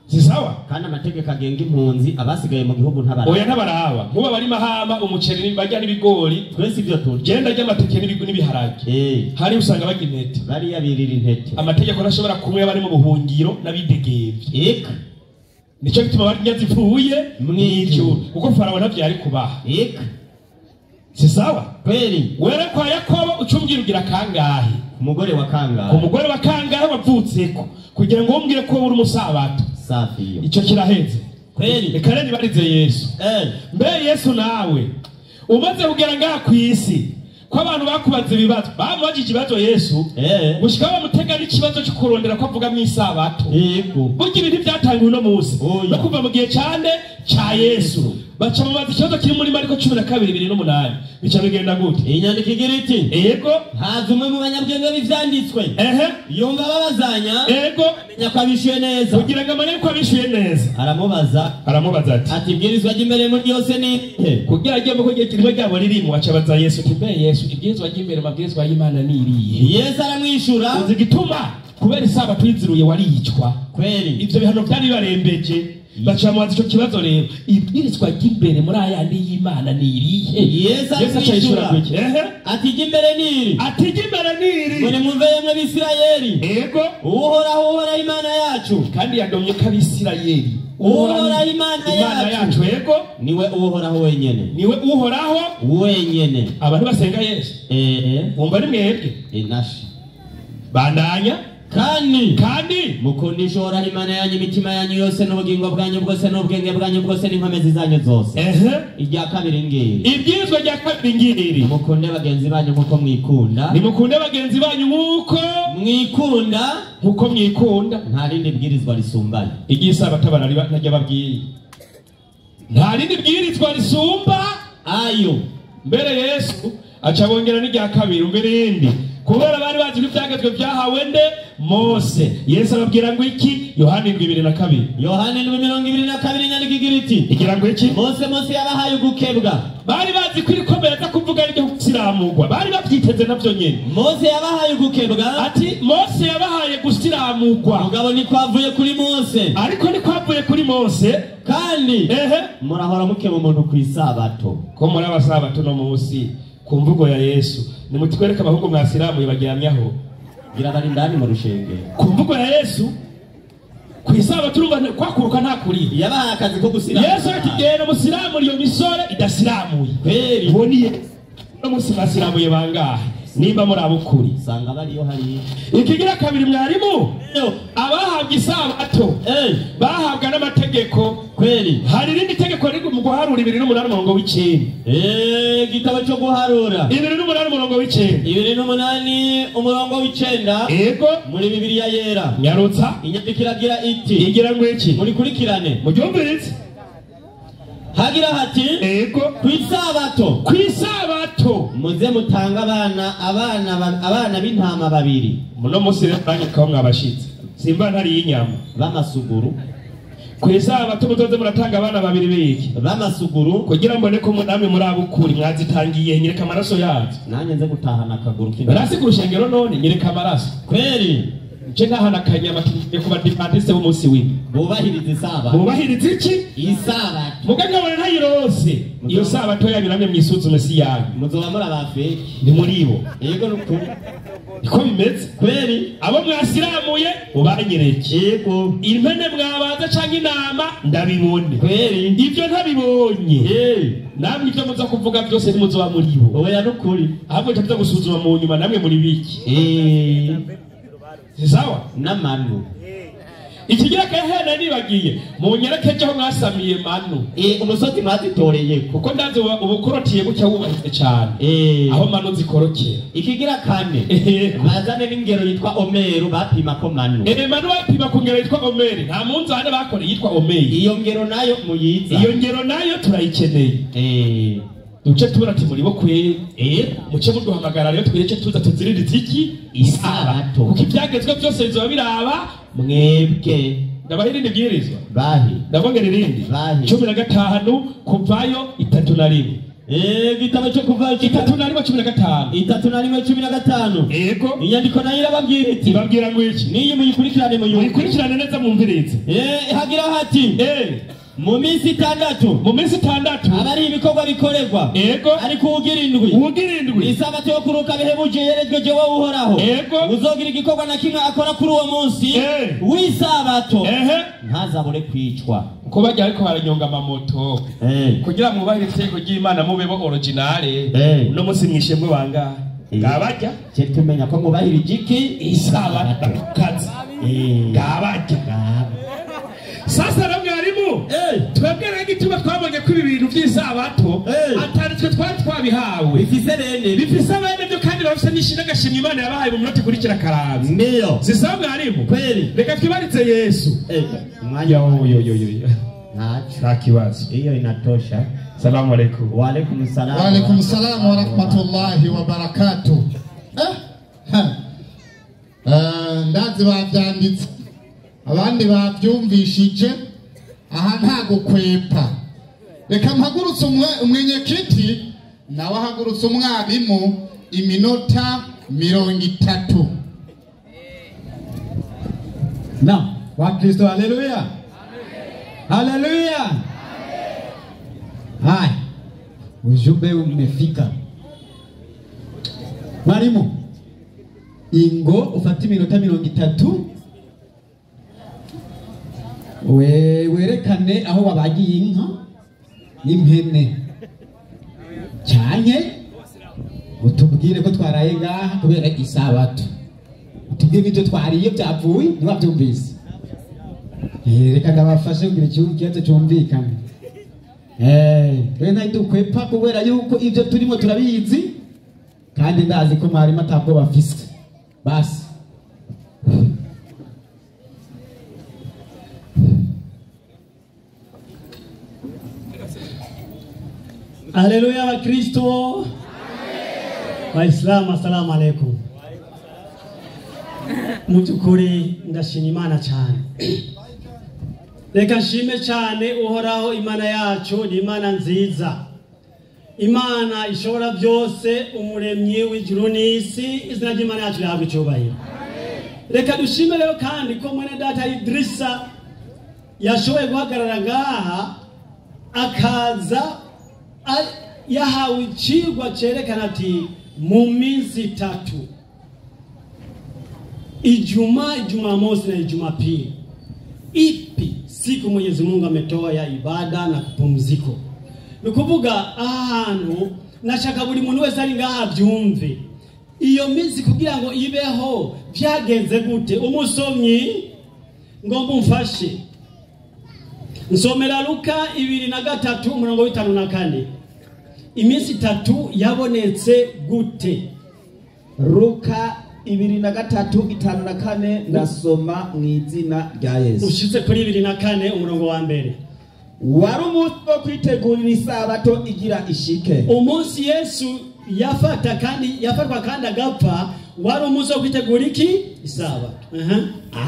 zisawa kandi amategeko agenga impunzi abasigaye mu gihugu ntabaraba oya ntabaraba muba bari mahama umuceri n'ibajya n'ibigori twese ibyo tugenda ry'amateke n'ibiharage hari usanga bajya intete bari yabirira intete amategeko arashobora kumwe bari mu buhungiro n'abidegevye nico gituma bari nyazivuye mw'ijuru kuko Farao navyari kubaha sisawa kweli were kwa Yakobo ucumbwira ugira kangahe umugore wa kangahe wavutseko kugira ngo umbwire ko uri umusabato safi ico kiraheze kweli reka rero barize Yesu mbe Yesu nawe umaze kugera ngaha ku isi ko abantu bakubaza ibibazo bamubajije ikibazo Yesu gushika bamutega n'ikibazo cyo kurondera ko avuga mu isabato burya ibintu byatangiwe no munsi no kuva mu gihe cyane cya Yesu baca mubaza ikibazo kiri muri Mariko 12:8 bica bigenda gute inyandiko igira iti yego haza umwe mu banyabwenge b'ivyanditswe yumva babazanya amenya ko abishuye neza kugira ngo amenye ko abishuye neza aramubaza ati ibwirizwa ry'imbere mu ryose ni kugira ngo ko gihe kirimo ryabo ririmo aca baza Yesu ati mbe Yesu ibwirizwa ry'imbere mabwirizwa y'Imana ni iriye Yesu aramwishura uzi gituma kubera isabato yiziruye wariyicwa kweli ivyo bihano byari barembeje bacamubaza ico kibazo rero ibwirizwa ry'imbere muri aya ndi y'Imana ni irihe Yesu aramwishura ati ry'imbere niri muri muveyemwe b'Isirayeli uhoraho Imana yacu kandi yadomye ko Abisirayeli uhoraho Imana yacu niwe uhoraho wenyene abantu basenga Yesu wumva ni mwebwe nashi bandanya kandi mukundisha uhoraho Imana yanyu imitima yanyu yose n'ubugingo bwanyu bwose n'ubwenge bwanyu bwose n'inkomezi zanyu zose irya kabiri ngiri ibwirizwa rya kabiri ngiri mukunde bagenzi banyu nk'uko mwikunda nta rindi bwirizwa risumbanye igisabato ntajya babwiye nta rindi bwirizwa risumba ayo mbere Yesu aca bongera n'irya kabiri mbere yindi kubera bari bazi ibyagezwe byahawe nde Mose Yesu ababwira ngo iki Yohana 7:22 nyandiko igira iti igira ngo iki Mose yabahaye ugukebwa bari bazi kuri komeza kuvuga ryo gusiramurwa bari babyiteze navyo nyene Mose yabahaye ugukebwa ati Mose yabahaye gusiramurwa mugabo ni kwavuye kuri Mose ariko ni kwavuye kuri Mose kandi murahora mukeba umuntu ku isabato ko muri abasabato no munsi ku mvugo ya Yesu nimutwereka abahungu mwasiramuye bagiramyaho gira bari ndani mu rushenge ku mvugo ya Yesu ku isabato turumva kwakuruka nta kuri yabahaye akazi ko gusiramuye Yesu ati genda musiramure iyo misore idasiramuye kweli boniye no musiramuye bangahe nimba muri abukuri sanga bariyo hari ikigira kabiri mwarimu abahabwa isabato bahabwa n'amategeko kweli hari rindi tegeko riri mu guharura 2:8 gitabo cyo guharura 2:8 yego muri Bibiliya yera nyarutsa inyandiko iragira iti igira ngo iki muri kurikirane mubyumvirize hagira hati ku isabato muze mutanga abana b'intama babiri muno musi rero mwabashitse simba ntari y'inyama b'amasuguru kwisabato mutoze muratanga abana babiri biki bamasuguru kugira mbone ko namwe muri abukuri mwazitangiye nyereka amaraso yazo nanjye nze gutahana akaguru k'inda rasi ku rushengero none nyereka amaraso kweri nje nkahana kanyama kigiye kuba adventiste b'umunsi w'imwe bubahiriza isabato bubahiriza iki isabato muganga bone ntayirose iyo sabato yanyu namwe mwisuzume si yanyu muzoba muri abafeki ni muri bo yego nukuri niko bimeze kweri abo mwasiramuye ubanyereke yego impene mwabaza canke inama ndabibone kweri ivyo ntabibonye namwe ivyo muza kuvuga byose ntimuzoba muri bo oya nukuri ahubwo tuza gusuzuma mu nyuma namwe muri biki sawa n'amanu ikigira kahena nibagiye mu nyereke cyo mwasamiye manu umusozi mwazitoreye kuko ndazi ubukorotiye gutya wubahitse cyane aho manu zikorokera ikigira kane bazane n'ingero yitwa omero bapima ko manu manu bapima ku ngero yitwa omeri nta munzane bakoreye yitwa omeri iyo ngero nayo muyiza iyo ngero nayo turayikeneye duce tubona ati muri bo kwe muce muduhamagara rero twirece tuza tuziririza iki isabato kuko ibyagezwe byose bizoba biraba mwebwe ndabahirinde byirizwa bahi ndabongera irindi 15 kuvayo 31 gitabo cyo kuvayo 15 15 yego inyandiko nayo irababwira iti babwira ngo iki niyo muyikurikirane neza mumvirize hagira hati mu minsi 6 abari ibikorwa bikorerwa ariko uwugirindwi isabato yo kuruka bihebuje yerejwe jewe uhoraho uzogira igikorwa na kimwe akora kuri uwo munsi w'isabato ntazabure kwicwa uko bajya ariko baranyonga amamoto kugira ngo mubahire iteko ry'Imana mubebo originale no munsi mwishemwe banga gabajya cyo tumenya ko mubahire igiki isabato kazi gabajya sasa namwe harimo twebwera gituma twabonye ko ibi bintu by'isabato ataritswe twabihawe bifise bene byo kandi bafise n'ishina gashimye Imana yabahaye mu minota ikurikira karazi niyo sisabwe harimo kweli reka twibaritse Yesu mwanya yo nta kibazo iyo inatosha. Salamu alaykum. Wa alaykum salam. Wa alaykum salam wa rahmatullahi wa barakatuh. Ndazi bavyanditse abandi bavyumvishije aha nta gukwepa. Reka mpagurutse umwenyekiti nawe ahagurutse umwarimu iminota 30. Na wa Kristo, haleluya. Haleluya. Hai. Ujumbe umefika. Mwalimu, ingo ufate iminota 30 werekane aho wabagiye inka n'impene cyane, utubwire ko twaraye ngaha kubera isabato, utubwire ibyo twariye byapfuye ntiwabyumvise. Reka ndabafashe kugira ikibazo cyumvikane. Wenda idukwepa kubera yuko ibyo turimo turabizi kandi ndazi ko mwarimu atabwo bafise. Basi Haleluya wa Kristo. Waislamu, assalamu alaikum. Mubyukuri ndashima Imana cyane. Reka nshime cyane uhoraho Imana yacu, ni Imana nziza, Imana ishobora byose, umuremyi w'ijuru n'isi. Izina ry'Imana yacu rihabwe icyubahiro. Reka dushime rero kandi ko mwene data Idrissa yashoboye guhagarara ngaha akaza yahawe ikigwa cyerekana ati mu minsi 3 Jumamosi na Jumapili, ipi siku Mwenyezi Mungu ametoa ya ibada na kupumziko. Nukuvuga ahantu nashaka buri muntu wese ari ngaha byumve iyo minsi kugira ngo ibeho byagenze gute. Umusomyi ngo mumfashe nsomera Luka 2:3-54. Iminsi 3 yabonetse gute? Luka 2:3-54 ndasoma mu izina rya Yesu. Ushitse kuri 2:4 umurongo wa mbere. Wari umunsi wo kwitegurira isabato igira ishike. Umunsi Yesu yafatwa kandi agapfa wari umunsi wo kwitegura iki isabato.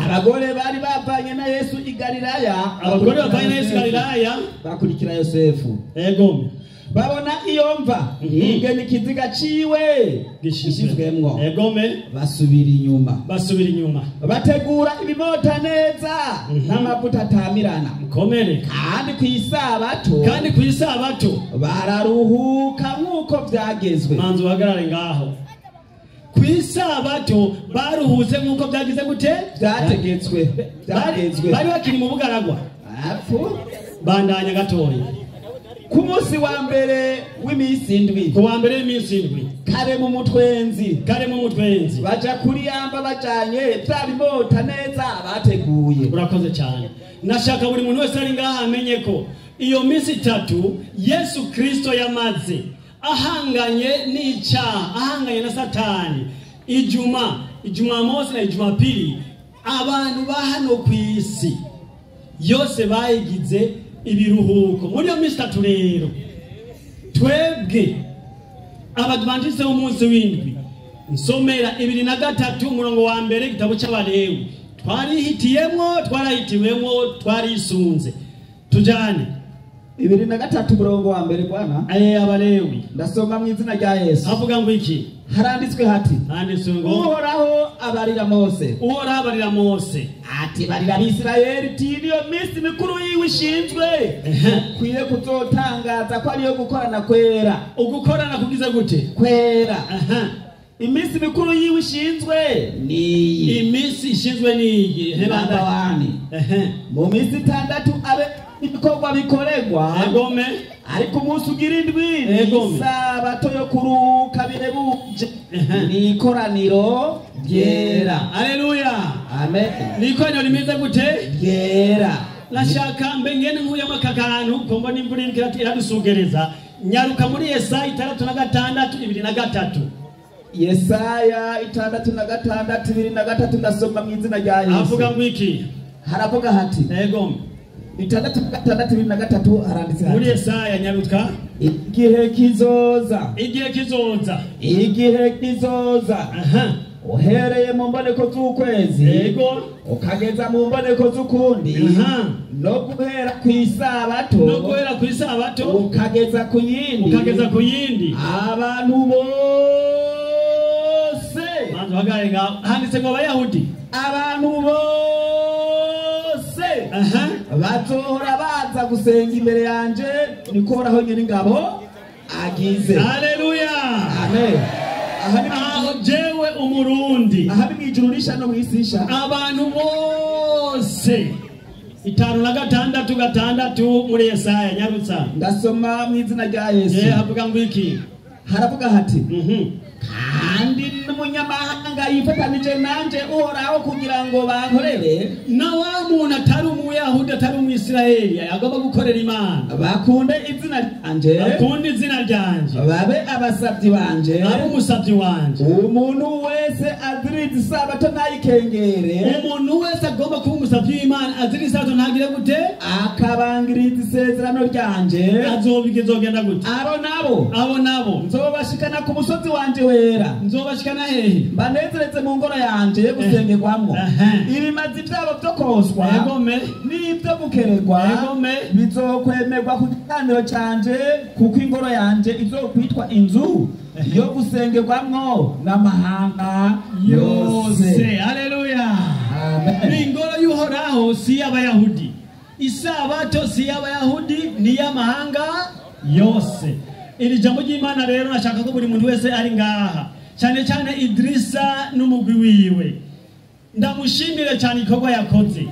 Abagore bari bavanye na Yesu i Galilaya, abagore bavanye na Yesu i Galilaya bakurikira Yosefu. Ego babona iyo mva ingene ikiziga ciwe gishizwemwo. Egome basubira inyuma bategura ibimota neza n'amavuta atamirana mukomere kandi ku isabato bararuhuka nk'uko byagezwe. manzi uhagarare ngaho. Ku isabato baruhutse nk'uko byagize gute byategetswe bari bakiri mu bugaragwa bandanya gatoya. Ku munsi wa mbere w'iminsi indwi kare mu mutwenzi baja kuri yamba bajanye bya bimota neza bateguye. Urakoze cyane. Nashaka buri muntu wese ari ngaha amenye ko iyo minsi 3 Yesu Kristo yamaze ahanganye n'icyaha, ahanganye na Satani. Ijuma mosi na ijuma pili abantu bahano ku isi yose bayigize ibiruhuko. Muri iyo minsi 3 rero twebwe abadventiste b'umunsi w'indwi nsomera 2:3 umurongo wa mbere igitabo cy'Abalewi twarahitiwemwo twarisunze. Tujane 2:3 umurongo wa mbere bwana. Abalewi ndasoma mu izina rya Yesu. Avuga ngo iki? Haranditswe hati Uhoraho abarira Mose ati barira Abisirayeli ti niyo minsi mikuru yiwe ishinzwe kwiye kuzotangaza ko ariyo gukorana kwera. Ugukorana kugize gute? Kwera. Iminsi mikuru yiwe ishinzwe niyi. Iminsi ishinzwe niyi. Mu minsi 6 abe ibikorwa bikoregwa. Egome. Ariko umunsi ugira indwi isabato yo kuruhuka birebuje ni ikoraniro ryera. Haleluya. Amen. Ni ikoraniro rimeze gute? Ryera. Nashaka mbengene nkuyama kakantu komba n'imvura iradusugereza. Nyaruka muri Yesaya 6:2-3. Yesaya 6:2-3 ndasoma mu izina rya Yesu. Avuga ngo iki? Haravuga hati Ego 6:2 haranditse hati muri Yesaya nyaruka igihe kizoza uhereye mu mboneko z'ukwezi ukageza mu mboneko z'ukundi no guhera ku isabato ukageza ku yindi abantu bose handitse ngo Abayahudi abantu bose bazohora baza gusenga imbere yanje niko Uhoraho nyine ingabo agize. Haleluya. Amen. Jewe umurundi ahari mwijuru risha no mwisisha abantu bose 5:6 muri Yesaya nyarutsa ndasoma mu izina rya Yesu. Havuga ngo iki? Haravuga hati kandi n'umunyamahanga yifatanije nanje Uhoraho kugirango bankorere. Na wa muntu atari umuyahudi atari umwisirayeli agomba gukorera Imana bakunde izina ryanje babe abasabyi banje umusabyi wanje. Umuntu wese aziriza isabato nayikengere. Umuntu wese agomba kuba umusabyi w'Imana aziriza isabato ntagire gute? Akabangiriza isezerano ryanje. Azobigezogenda gute? Abo nabo nzobashikana ku musozi wanje wera. Nzobashikana hehe? Banezereze mu ngoro yanje yo gusengerwamo. Ibimazi byabo byo koswa n'ibyo gukeregwa bizokwemerwa ku gicaniro canje kuko ingoro yanje izokwitwa inzu yo gusengerwamwo n'amahanga yose. Haleluya. Amen. Ingoro y'Uhoraho si y'Abayahudi, isabato si y'Abayahudi ni y'amahanga yose. Iri jambo ry'Imana rero nashaka ko buri muntu wese ari ngaha cyane cyane Idrisa n'umugwi wiwe ndamushimire cyane ikorwa yakoze.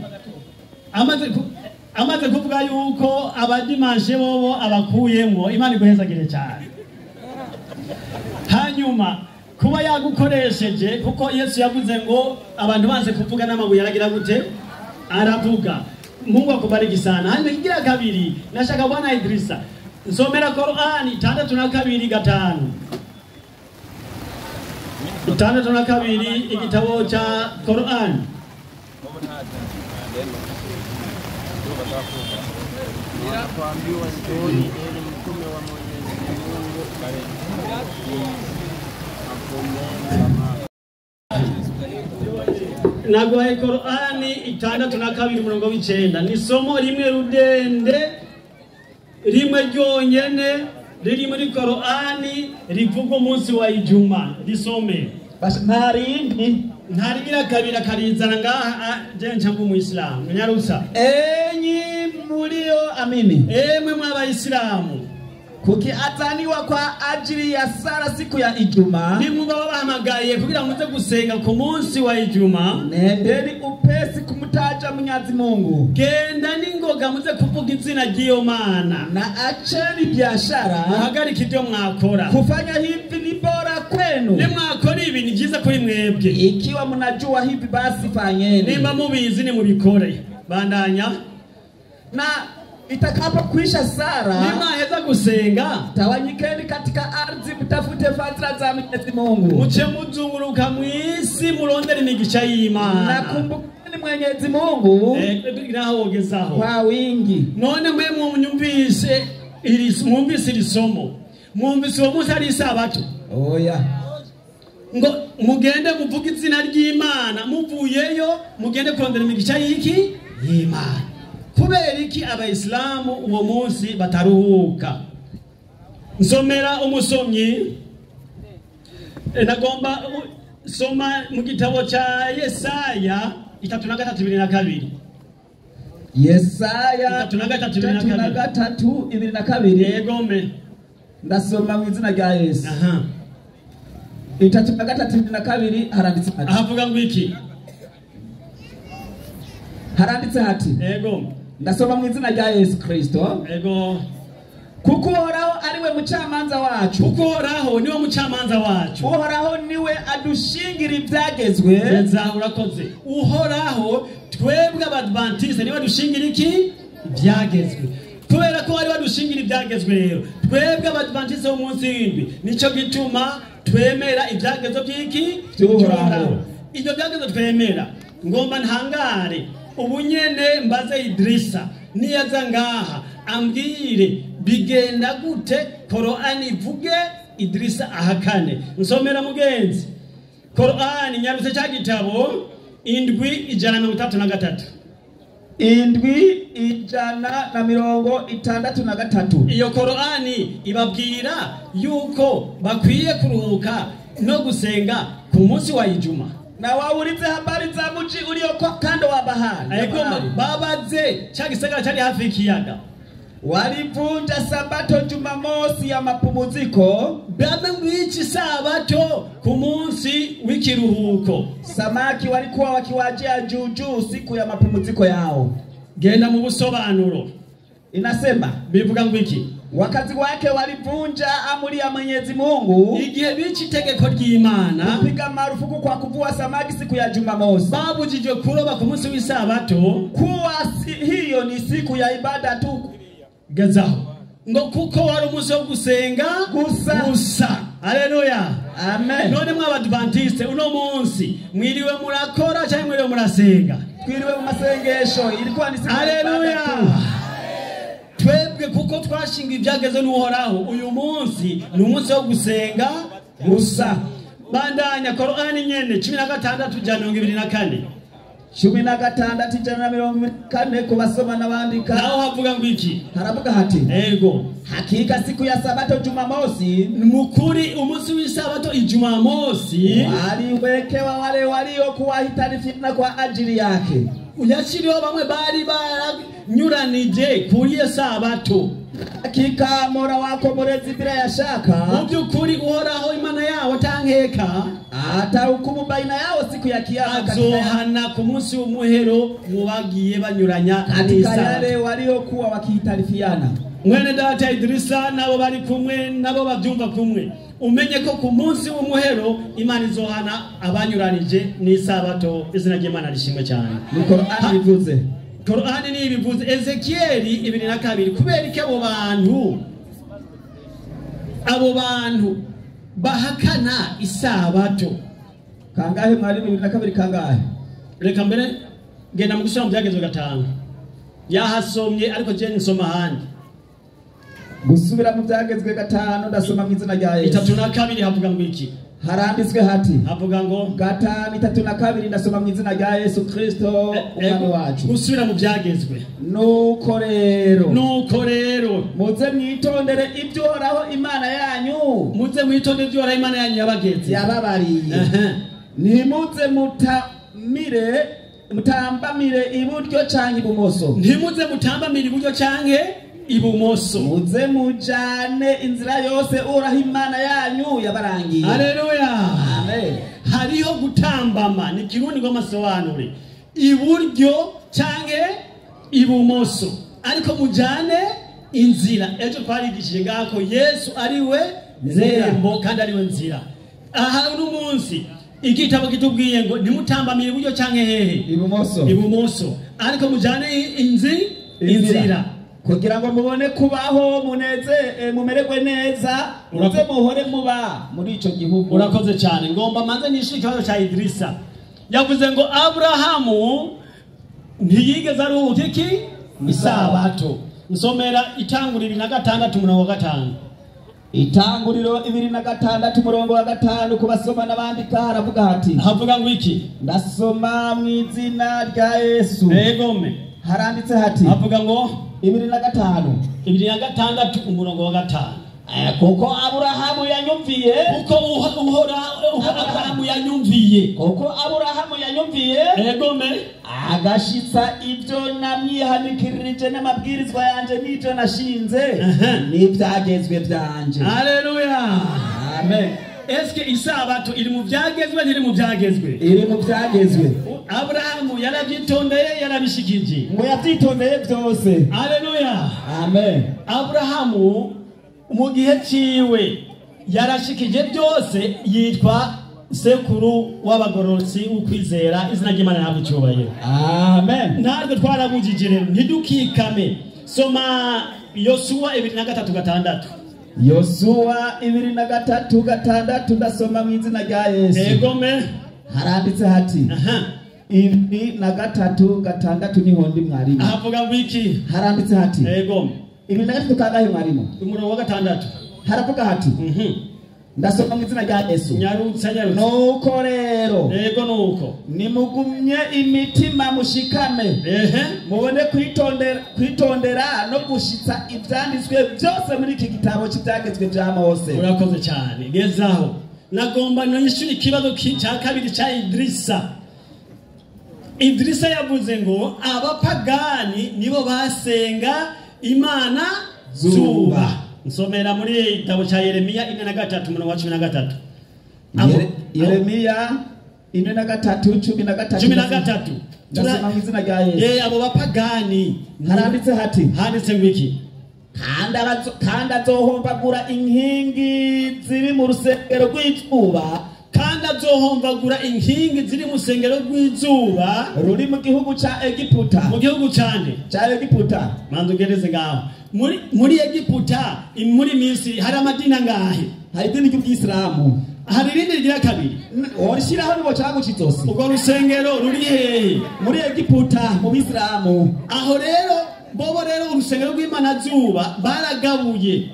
Amaze kuvuga yuko abadimanshe bobo abakuyemo Imana iguhezagire cyane. Hanyuma kuba yagukoresheje kuko Yesu yavuze ngo abantu banze kuvuga n'amabuye aragira gute? Aravuga. Mungu akubariki sana. Hanyuma kigira kabiri nashaka bwana Idrisa nsomera Qur'ani 6:2-5. 6:2 igitabo cha Qur'ani. Naguhaye Korani 6:2 ni somo rimwe rudende rimwe ryonyene riri muri Korani rivuga umunsi wa Ijuma risome ntarigira kabira karizana ngaha je ncangu mu Islam nyarusa enyi mulio amini mwe mw'abayisilamu kuki ataniwa kwa ajili ya sala siku ya Ijuma ni mwumva babahamagaye kugira muze gusenga ku munsi wa Ijuma nendeni upesi kumutaja Mwenyezi Mungu genda ningoga muze kuvuga izina ry'iyo Mana na acheni biashara muhagarike ibyo mwakora kufanya hivi ni bora kwenu ni mwakora ibi ni byiza kuri mwebwe ikiwa mnajua hivi basi fanyeni nimba mubizi ni mubikore bandanya na itakapo kuisha sara nimaheza gusenga tawanyikeni katika ardhi mtafute fadhila za Mwenyezi Mungu muce muzunguruka mwisi murondera imigisha y'Imana na kumbukeni Mwenyezi Mungu nahogezaho kwa wingi none mwe mwumvise iri somo mwumvise uwo munsi ari isabato oya ngo mugende muvuga izina ry'Imana muvuyeyo mugende kurondera imigisha y'iki y'Imana kubera iki abayisilamu uwo munsi bataruhuka nsomera umusomyi nagomba soma mu gitabo cha Yesaya 3:2 Yesaya 3:2 yegombe ndasoma mu izina rya Yesu 3:2 haranditse ati avuga ngo iki haranditse hati yego ndasoma mu izina rya Yesu Kristo yego kuko Uhoraho ariwe mucamanza wacu kuko Uhoraho niwe mucamanza wacu Uhoraho niwe adushingira ibyagezwe neza urakoze Uhoraho twebwe abadventiste niwe adushingira iki ibyagezwe kubera ko ari badushingira ibyagezwe rero twebwe abadventiste umunsi w'indwi nico gituma twemera ibyagezwe by'iki by'Uhoraho ibyo byagezwe twemera ngomba ntangare ubunyene mbaze Idrisa niyaza ngaha ambwire bigenda gute Korani ivuge Idrisa ahakane nsomera mugenzi Korani nyarutse cya gitabo 7:133 7:163 iyo Korani ibabwira yuko bakwiye kuruhuka no gusenga ku munsi wa Ijuma na waulize habari za mji ulioko kando wa bahari babaze cha gisagara cyari hafi y'ikiyaga walivunja sabato Jumamosi ya mapumziko baba ngwiki sabato ku munsi w'ikiruhuko samaki walikuwa wakiwajia juu siku ya mapumziko yao genda mu busobanuro inasema bivuga ngwiki wakazi wake walivunja amri ya Mwenyezi Mungu igihe bici tegeko ry'Imana kupiga marufuku kwa kuvua samaki siku ya Jumamosi babujije kuroba ku munsi w'isabato kuwa hiyo ni siku ya ibada tu gazaho ngo kuko wari umunsi wo gusenga gusa haleluya amen none mw'abadventiste uno munsi mwiriwe murakora cyangwa mwiriwe murasenga twiriwe mu masengesho ilikuwa ni siku haleluya twebwe kuko twashinga ibyageze n'Uhoraho uyu munsi ni umunsi wo gusenga gusa bandanya Korani nyene 16:24 16:24 kubasoma nabandika naho havuga ngo iki haravuga hati ego hakika siku ya sabato Jumamosi mukuri umunsi w'isabato Ijumamosi waliwekewa wale waliokuwa hitarifiana kwa ajili yake uyashiriho bamwe bari baranyuranije kuri iyo sabato hakika Mola wako murezi bila ya shaka mu by'ukuri Uhoraho Imana yawo tankeka atahukumu baina yao siku ya kiyama azohana ku munsi w'umuhero mubagiye banyuranya katika yale waliokuwa wakihitarifiana mwene data Idrisa nabo bari kumwe nabo babyumva kumwe umenye ko ku munsi w'umuhero Imana izohana abanyuranije n'isabato izina ry'Imana rishimwe cyane ni Korani bivuze Korani ni bivuze Ezekieli 2:2 kubera iki abo bantu bahakana isabato kangahe mwari 2:2 kangahe reka mbere genda mu gusoma byagezwe 5 yahasomye ariko je nsoma handi gusubira mu byagezwe gatanu ndasoma mu izina rya Yesu. 3:2 havuga ngo iki? Haranditswe hati havuga ngo gatanu 3:2 ndasoma mu izina rya Yesu Kristo umwami wacu. Gusubira mu byagezwe. Nuko rero muze mwitondere ibyo Uhoraho Imana yanyu. Muze mwitondere ibyo Uhoraho Imana yanyu yabageze. Yababariye. Ntimuze mutambamire iburyo canke ibumoso. Ntimuze mutambamire iburyo canke ibumoso. Muze mujane inzira yose Uhoraho Imana yanyu yabarangiye. Haleluya. Amen. Hariho gutambama ni kirundi ngo masobanure. Iburyo canke ibumoso. Ariko mujane inzira. Ejo twarigishije ngako Yesu ariwe nzembo kandi ariwe nzira. Aha uno munsi igitabo kitubwiye ngo nimutambamire iburyo canke hehe? Ibumoso. Ariko mujane inzira. Kugira ngo mubone kubaho mumererwe neza muze muhore muba muri ico gihugu. Urakoze cyane. Ngomba manze nishike ikibazo cya Idrisa. Yavuze ngo Abrahamu ntiyigeze aruhuka iki? Isabato. Nsomera Itanguriro 2:6. Itanguriro 2:6 kubasoma n'abandika haravuga hati. Havuga ngo iki? Ndasoma mu izina rya Yesu. Egome. Haranditse hati. Havuga ngo 2:5. 2:6. Kuko Aburahamu yanyumviye. Aburahamu yanyumviye. Kuko Aburahamu yanyumviye. Egome. Agashitsa ibyo namwihanikirije n'amabwirizwa yanje n'ibyo nashinze n'ibyagezwe byanje. Haleluya. Amen. Eske isabato iri mu byagezwe ntiri mu byagezwe? Iri mu byagezwe. Abrahamu yarabyitondeye yarabishikije. Ngo yabyitondeye byose. Haleluya. Amen. Abrahamu mu gihe ciwe yarashikije byose yitwa sekuru w'abagororotsi ukwizera izina ry'Imana ntabwo cyubahiro. Amen. Ntabwo twarabujije rero ntidukikame. Soma Yosuwa 2:3. Yosuwa 2:3 ndasoma mu izina rya Yesu. Egome. Haranditse hati. 2:3 niho ndi mwarimu. Ahavuga ngo iki? Haranditse hati. Egome. 2:3 kangahe mwarimu? Umurongo wa 6. Haravuga hati. Ndasoma mu izina rya Yesu. Nyarutsa. Nuko rero. Ego nuko. Nimugumye imitima mushikame. Mubone kwitondera no gushitsa ivyanditswe byose muri iki gitabo cy'ibyagezwe bya Mose. Urakoze cyane. Gezaho. Nagomba nishuri ikibazo cya kabiri cya Idrisa. Idrisa yavuze ngo abapagani nibo basenga Imana zuba. Nsomera muri igitabo cya Yeremiya 4:13. Yeremiya 4:13. Ndasoma mu izina rya Yesu. Abo bapagani haranditse hati. Handitse ngo iki? Kandi azohombagura inkingi ziri mu rusengero rw'izuba. Kandi azohombagura inkingi ziri mu rusengero rw'izuba ruri mu gihugu cya Egiputa. Mu gihugu cyande cya Egiputa. Manzo gereze ngaho. Muri Egiputa muri Misiri hari amadini angahe? Hari idini ry'Islamu. Hari irindi rigira kabiri. Orishiraho nibo cyagucitose. Ubwo rusengero ruri hehe? Muri Egiputa mu Islamu. Aho rero bobo rero urusengero rw'Imana zuba baragabuye.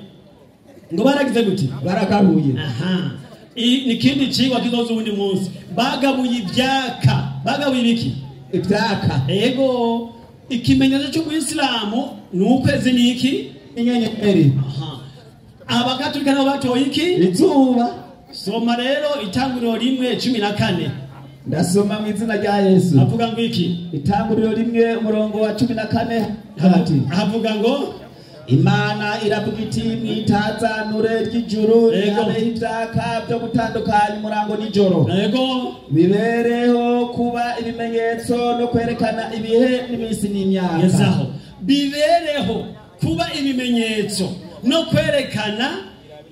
Ngo baragize guti? Baragabuye. Aha. Nikindi cigwa kizoza ubundi munsi. Bagabuye ibyaka. Bagabuye ibiki? Ibyaka. Ego. Ikimenyetso cyo Islamu n'ukwezi niki? Inyenyeri. Aha. Abakatolika nabo batoye iki? Izuba. Soma rero Itanguriro 1:14. Ndasoma mu izina rya Yesu. Avuga ngo iki? Itanguriro 1:14 hagati. Avuga ngo Imana iravuga iti mwitazanure ry'ijuru rihabeho ibyaka byo gutandukanya umurango n'ijoro. Ego. Bibereho kuba ibimenyetso no kwerekana ibihe n'iminsi n'imyaka. Yezaho. Bibereho kuba ibimenyetso no kwerekana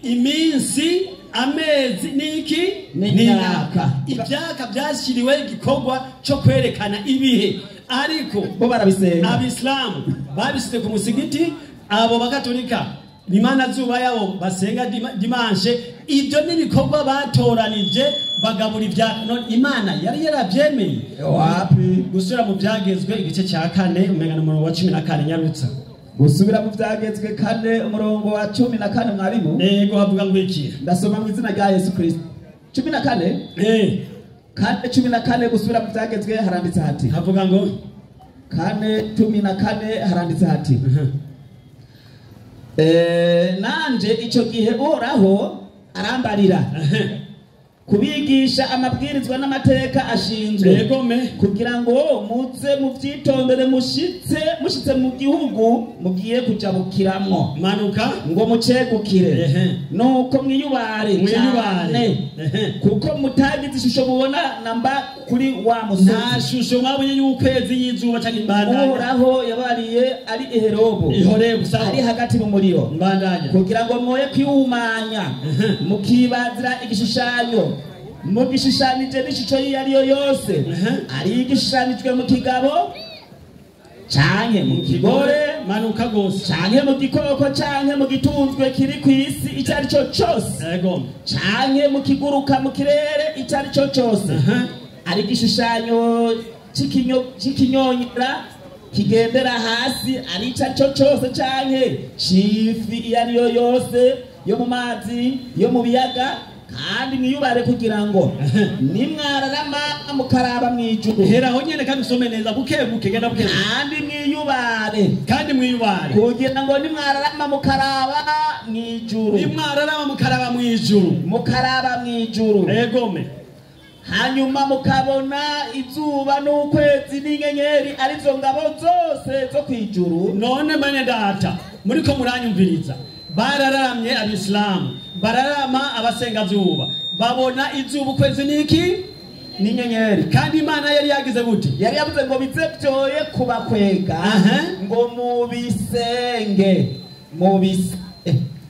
iminsi amezi niki n'imyaka. Ibyaka byashyiriwe igikorwa cyo kwerekana ibihe. Ariko bo barabisenga. Abisilamu babisize ku musigiti. Abo bakatolika Imana zuba yabo basenga dimanche. Ibyo nibikorwa batoranije bagabura ibya Imana yari yarabyemeye. Wapi? Gusura mu byagezwe igice cya 4 umengana umurongo wa 14 nyarutsa. gusubira mu byagezwe kane umurongo wa 14 mwarimu yego havuga ngo iki ndasoma mu izina rya Yesu Kristo 14 kane 14 gusubira mu byagezwe haranditse hati havuga ngo kane 14 haranditse hati nanje ico gihe uhoraho arambarira kubigisha amabwirizwa n'amateka ashinzwe kugira ngo muze muvyitondere mushitse mu gihugu mugiye kujabukiramwo manuka ngo mucegukire nuko mwiyubare cyane kuko mutagize ishusho mubona namba kuri wa musozi nta shusho mwabonye y'ukwezi y'izuba cyangwa imbandanya uhoraho yabariye ari iherobo ari hagati mu muriro mbandanya kugira ngo mwoye kwihumanya mukibazira igishushanyo mugishushanije n'ishusho yariyo yose ari igishushanijwe mu kigabo canke mu kigore manuka gose canke mu gikoko canke mu gitunzwe kiri ku isi icari cyo cyose canke mu kiguruka mu kirere icari cyo cyose ari igishushanyo c'ikinyonyera kigendera hasi ari icari cyo cyose canke cifi iyariyo yose yo mu mazi yo mu biyaga kandi mwiyubare kugira ngo nimwararama mukaraba mwijuru heraho nyene kandi usome neza bukebuke genda buke kandi mwiyubare kugira ngo nimwararama mukaraba mwijuru mukaraba mwijuru egome hanyuma mukabona izuba n'ukwezi n'inyenyeri arizo ngabo zose zo kwijuru none mane data muriko muranyumviriza bararamye abisilamu bararama abasengazuba babona izuba ukwezi niki n'inyenyeri kandi Imana yari yagize gute yari yavuze ngo bize byoye kubakwega ngo mubisenge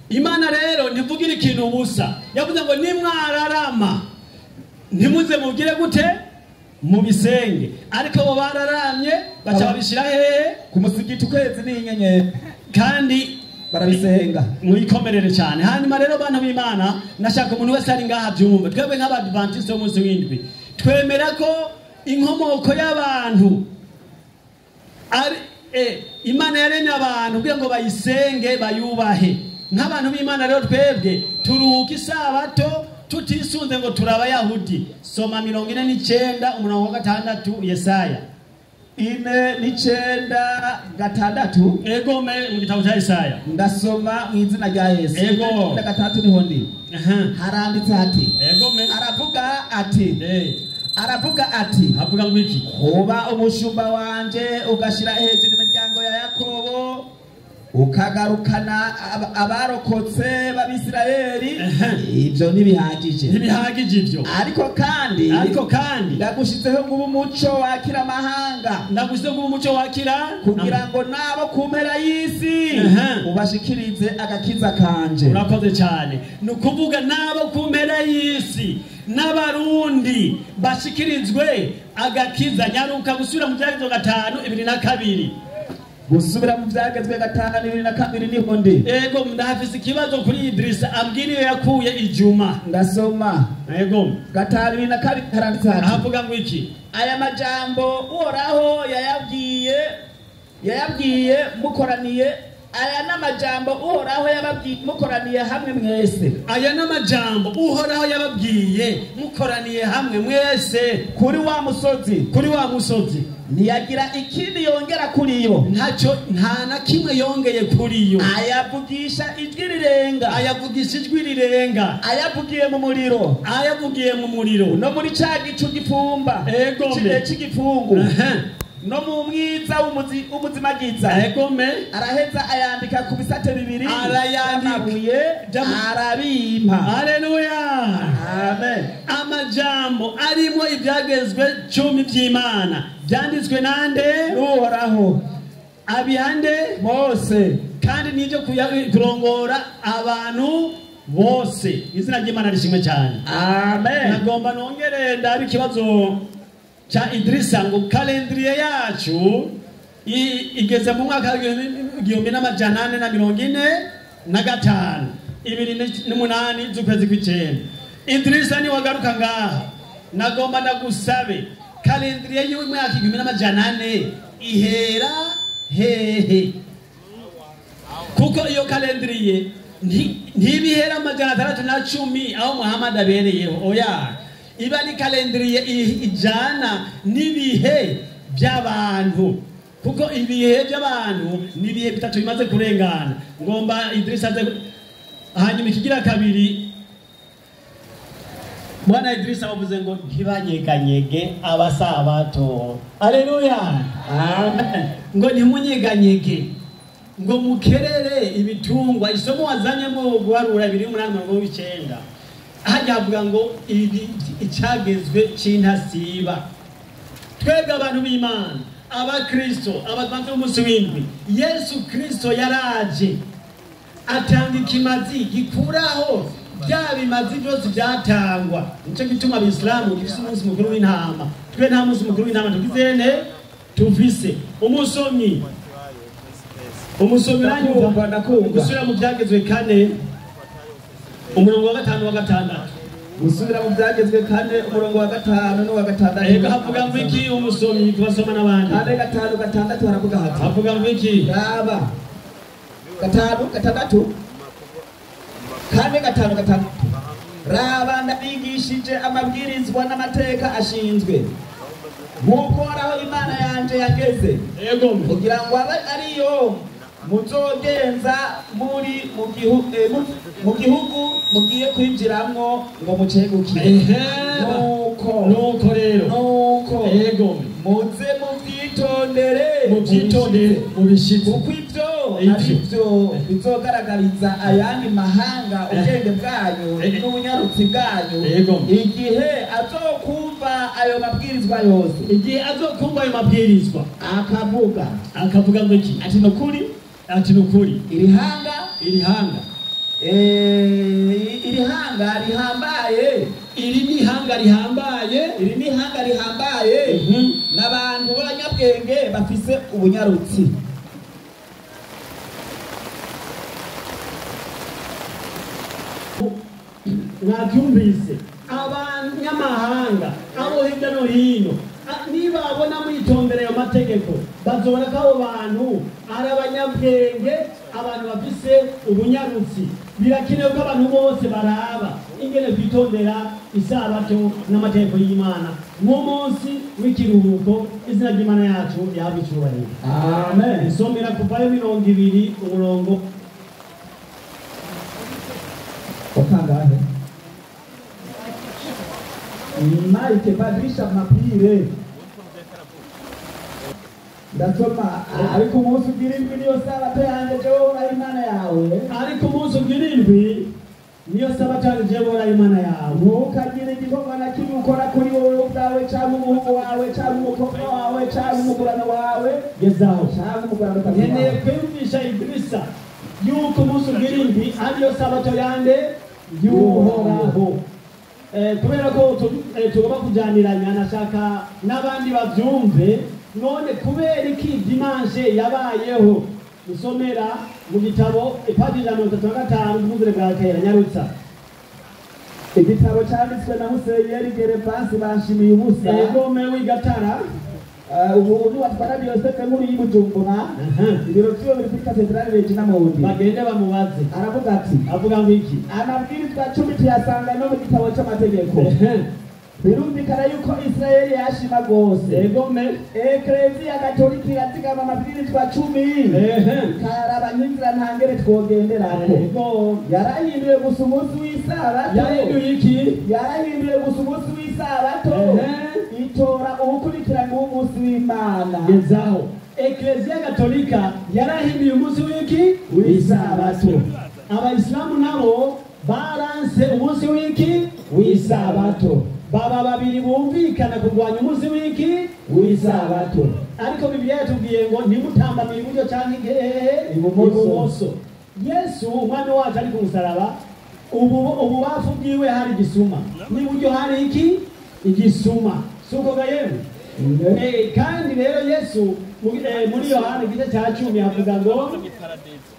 Imana rero ntivugira ikintu ubusa yavuze ngo nimwararama ntimuze mugire gute mubisenge ariko bo bararamye baca babishira hehe ku musigiti ukwezi n'inyenyeri kandi barabisenga mwikomerere cyane hanyuma rero bana b'Imana nashaka umuntu wese ari ngaha byumva twebwe nk'abadventist bo munsi w'indwi twemera ko inkomoko y'abantu ari Imana yaremye abantu kugira ngo bayisenge bayubahe nk'abantu b'Imana rero twebwe turuhuka isabato tutisunze ngo turaba Yahudi soma 49 umurongo wa 6 Yesaya 4:9 ego me mu gitabo cya Yesaya ndasoma mu izina rya Yesu ego 4:6 niho ndi haranditse hati ego me aravuga ati avuga ngo iki kuba umushumba wanje ugashira hejuru imiryango ya Yakobo ukagarukana abarokotse b'Abisirayeli ibyo ntibihagije ibyo ariko kandi ndagushizeho ngo umuco wakira amahanga kugira ngo nabo kumpera y'isi ubashikirize agakiza kanje urakoze cyane nukuvuga nabo kumpera y'isi n'abarundi bashikirizwe agakiza nyaruka gusubira mu byagezwe 5:22 gusubira mu byagezwe 5:22 niho ndi ego ndahafise ikibazo kuri Idrisa ambwiriye yakuye IJUMA ndasoma ego 5:22 haranditse avuga ngo iki aya majambo uhoraho yayabwiye mukoraniye aya n'amajambo uhoraho yababwiye mukoraniye hamwe mwese aya n'amajambo uhoraho yababwiye mukoraniye hamwe mwese kuri wa musozi ntiyagira ikindi yongera kuri yo nta na kimwe yongeye kuri yo ayavugisha ijwi rirenga ayavugiye mu muriro no muri ca gicu gipfumba c'igipfungu no mu mwiza w'umuzimagiza egome araheza ayandika ku bisate bibiri arayandikuye arabimpa haleluya amen amajambo arimo ibyagezwe 10 by'Imana byanditswe nande uhoraho abihande bose kandi nije kurongora abantu bose izina ry'Imana rishimwe cyane amen nagomba nongere ndabi kibazo cha Idrisa ngo kalendriye yacu igeze mu mwaka wa 1445 2008 z'ukwezi kw'icenda Idrisa ni wagaruka ngaha nagomba ndagusabe kalendriye y'umwaka 1400 ihera hehe kuko iyo kalendriye ntibihera 610 aho Muhammad abereyeho oya iba ni kalendriye ijana n'ibihe by'abantu kuko ibihe by'abantu nibihe bitatu bimaze kurengana ngomba Idrisa hanyuma ikigira kabiri Bwana Idrisa wavuze ngo ntibanyeganyege abasabato haleluya amen ngo ntimunyeganyege ngo mukerere ibitungwa isomo wazanyemo guharura 2:8 hajya avuga ngo icyagezwe cy'intasiba twebwe abantu b'Imana abakristo abatanze umunsi w'indwi Yesu Kristo yaraje atanga ikimazi gikuraho bya bimazi byose byatangwa nicyo gituma abisilamu gifise umunsi mukuru w'intama twe nta munsi mukuru w'intama tugizene tufise umusomyi uranyumva ndakumva gusubira mu byagezwe 4 umurongo wa 5 wa 6 gusubira mu byagezwe 4 umurongo wa 5 no wa 6 ega havuga ngo iki umusomyi kubasoma n'abandi 5 6 haravuga hati havuga ngo iki raba 5 6 5 raba ndabigishije amabwirizwa n'amateka ashinzwe nk'uko Uhoraho Imana yanje yageze yego kugira ngo abe ariyo muzogenza muri mu gihugu mugiye kwinjiramwo ngo mucegukire nuko rero yego muze mubyitondere mubishitse kuko ibyo aribyo bizogaragariza ayandi mahanga ubwenge bwanyu n'ubunyarutsi bwanyu igihe azokumva ayo mabwirizwa yose igihe azokumva ayo mabwirizwa akavuga ngo iki ati nukuri iri hanga rihambaye n'abantu b'abanyabwenge bafise ubunyarutsi mwabyumvise abanyamahanga abo hirya no hino niba babona mwitondera ayo mategeko bazobona ko abo bantu ari abanyabwenge abantu bafise ubunyarutsi birakenewe ko abantu bose baraba ingene kwitondera isabato n'amategeko y'Imana nk'umunsi w'ikiruhuko izina ry'Imana yacu yaba icyubahiro amen isomera kuvayo 20 umurongo wakangahe Maite badrisha mapire ndasoma ariko umunsi ugirindwi niyo sabato yanjye jewe Imana yawe ariko umunsi ugirindwi niyo sabato yanjye jewe Imana yawe ntukagire igikorwa na kimwe ukora kuri wowe ubwawe cyangwa umuhungu wawe cyangwa umukobwa wawe cyangwa umugurano wawe gezaho cyangwa umugurano nkeneye kwiyumvisha Idrisa yuko umunsi ugirindwi ariyo sabato yanjye y'Uhoraho kubera ko tugomba kujyaniranya nashaka n'abandi babyumve none kubera iki dimanche yabayeho usomera mu gitabo ipaji 35 umuzire bwa kera nyarutsa igitabo cyanditswe na Musenyeri Gervasi Banshimiye ubusa yego mewe igatara ubu watwara Yosefe muri y'Ibujumbura ibiro byo biri kuri katedrale Regina Mundi bagende bamubaze aravuga ati avuga ngo iki amabwirizwa 10 tuyasanga no mu gitabo cy'amategeko birumvikana yuko Israeli yashima gose egome Eklezia Katolika yatigama amabwirizwa 10 karaba nyinzira ntangere twogenderako yarahinduye gusa umunsi w'isabato yarahinduye gusa umunsi w'isabato itora ubukurikirane w'umunsi w'Imana gezaho Eklezia Katolika yarahinduye umunsi w'isabato abayisilamu nabo baranse umunsi w'isabato baba babiri bumvikana kurwanya umunsi w'isabato ariko Bibiliya yatubwiye ngo ntimutambamire iburyo cyangwa ibumoso Yesu umwami wacu ari ku musaraba ububafu bwiwe hari igisuma n'iburyo hari igisuma suko ga yewe kandi rero Yesu muri Yohana igice cya 10 havuga ngo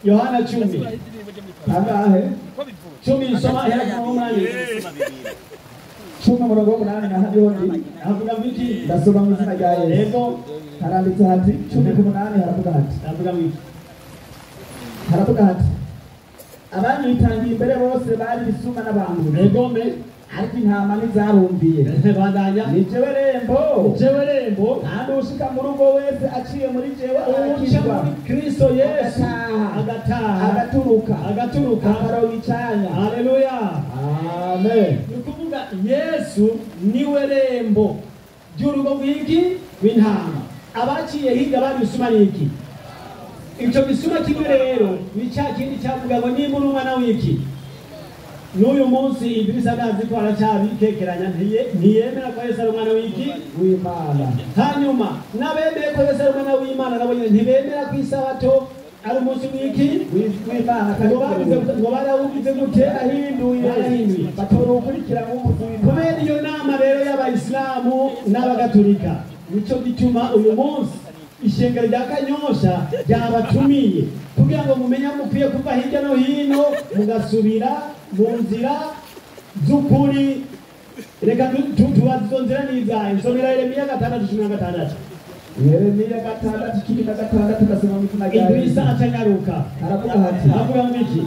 Yohana 10 angahe 10 soma hera mu mwanya 10 umurongo w'umunani na hadihondi havuga iki ndasoma mu izina rya Yesu haranditse hati 10:8 haravuga hati havuga iki haravuga hati abanyitangiye imbere bose bari bisuma n'abantu egome ariko intama ntizarumviye bandanya ni jewe rembo kandi ushika mu rugo wese aciye muri jewe arakizwa muri Kristo Yesu agataha agaturuka akaronka icanya. haleluya amen. ni kuvuga Yesu niwe rembo ry'urugo rw'iki rw'intama. Abaciye hirya bari bisuma n'iki icyo gisuma kimwe rero ni cya kindi cyavuga ngo nimba uri umwana w'iki. N'uyu munsi Ibilisi agazi ko aracyabikekeranya ntiyemera ko Yesu ari umwana w'iki w'Imana. hanyuma n'abemeye ko Yesu ari umwana w'Imana nabo nyine ntibemera ko isabato ari umunsi w'iki w'Imana. ngo barawugize gute barahinduye batora ukurikira nk'umuntu w'Imana. kubera iyo nama rero y'abayisilamu n'abagatolika nicyo gituma uyu munsi ishengero rya Kanyosha ryabatumiye kugira ngo mumenye mukwiye kuva hirya no hino mugasubira mu nzira z'ukuri. Reka tubaze izo nzira n'izayo. Nsomera Yeremiya 6:16. Yeremiya 6:16 gasoma mu kina gaye. Ibilisi atanyaruka Aravuga hati avuga ngiki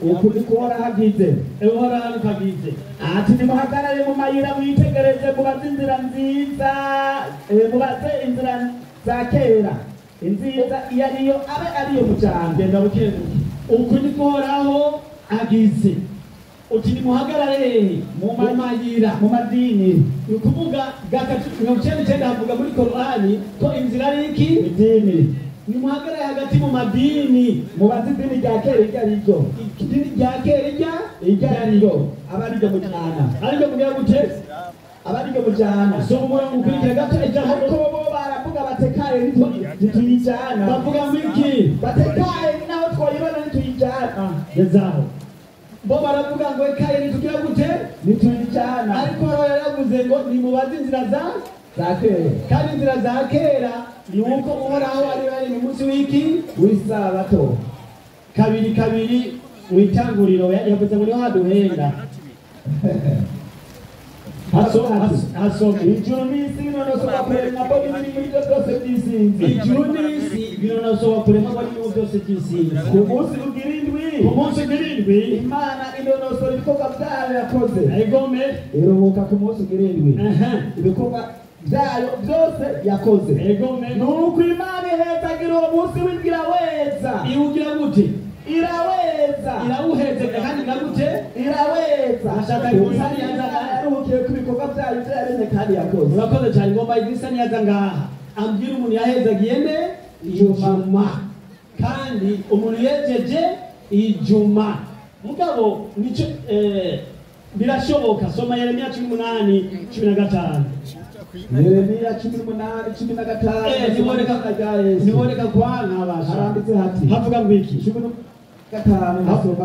uku dukora hagize uhora hagize ati nimuhagarare mu mayira mwitegereze mubaze inzira nziza mubaze inzira za kera inziza iyo ariyo abe ariyo mucanga. genda bukebuke uku nikoraho agize uti nimuhagarare mu mayira mu madini. ni ukuvuga gatatu 99 havuga muri Korani ko inzira ari iki idini. nimuhagarare hagati mu madini mubaze idini rya kera iryo ariryo. idini rya kera iryo ariryo aba ariryo mujana. ariko mugira gute aba ariryo mujana. so umurongo ukurikira gato ariko bo baravuga batekaye ntituyijana. bavuga ngiki batekaye naho twoyibona ntituyijana. gezaho bo baravuga ngo ekaye ntitugira gute ntituyijana. ariko baba yaravuze ngo nimubaze inzira za kera. kandi inzira za kera ni uko uhoraho ari mu munsi w'iki w'isabato. kabiri mu itanguriro yavuze ngo niho haduhenda hasoma ijuru n'isi binonosoka kurema ko biri muri byo byose by'isinzi. ijuru n'isi binonosoka kurema ko biri mu byose by'isinzi. ku munsi ugirindwi Imana inonosora ibikorwa byayo yakoze. egome iruhuka ku munsi ugirindwi ibikorwa byayo byose yakoze. egome nuko Imana ihezagira uwo munsi w'indwi iraweza. iwugira gute irawuheze kandi gute iraweza. ashaka Imana yaruhukiye ku bikorwa byayo byo yaremye kandi yakoze. urakoze cyane ngomba Idirisa niyaza ngaha ambwira umuntu yahezagiye ne ijuma kandi umuntu yejeje ijuma mugabo nico birashoboka. Soma Yeremiya 18:15. Yeremiya 18:15 niboreka kwana abasha haranditse hati havuga ngwiki 15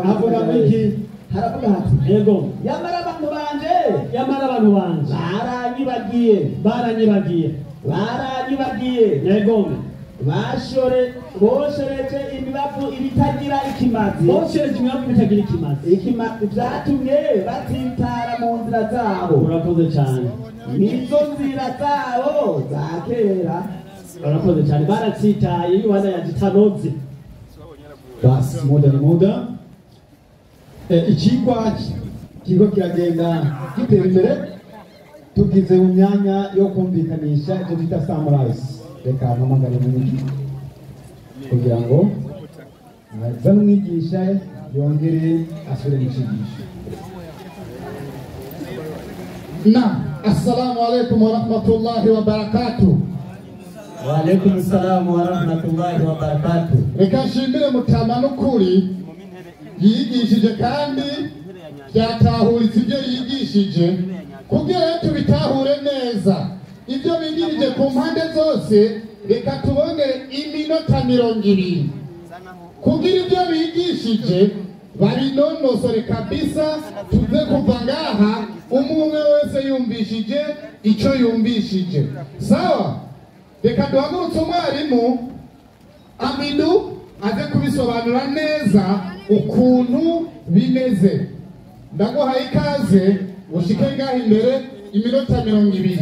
havuga ngwiki haravuga hati yego yamara abantu banje baranyibagiye yego boshereje imibavu ibitagira ikimazi. Vyatumye batsitara mu nzira zabo. Urakoze cyane. Nizo nzira zabo za kera. Urakoze cyane. Baratsitaye Yohana yagitanoze. Basi muda ikigwa kiragenda gitera imbere tugize mu myanya yo kumvikanisha icyo twita summarize. Reka mpamagare umuntu kugira ngo aza n'umwigisha yongere asubire mu cyigisho. Assalamu alaikum wa rahmatullahi wa barakatuh. Wa alaikum assalam wa rahmatullahi wa barakatuh. Reka nshimire Mutama n'ukuri yigishije kandi byatahuritse ibyo yigishije kugira ngo tubitahure neza. Ibyo bigirije ku mpande zose reka tubonere iminota 20 kugira ibyo bigishije babinonosore kabisa. Tuze kuva ngaha umwe wese yumvishije icyo yumvishije. Sawa, reka duhagurutse umwarimu Amidu aze kubisobanura neza ukuntu bimeze. Ndaguhaye ikaze ushike ngaha imbere iminota 20.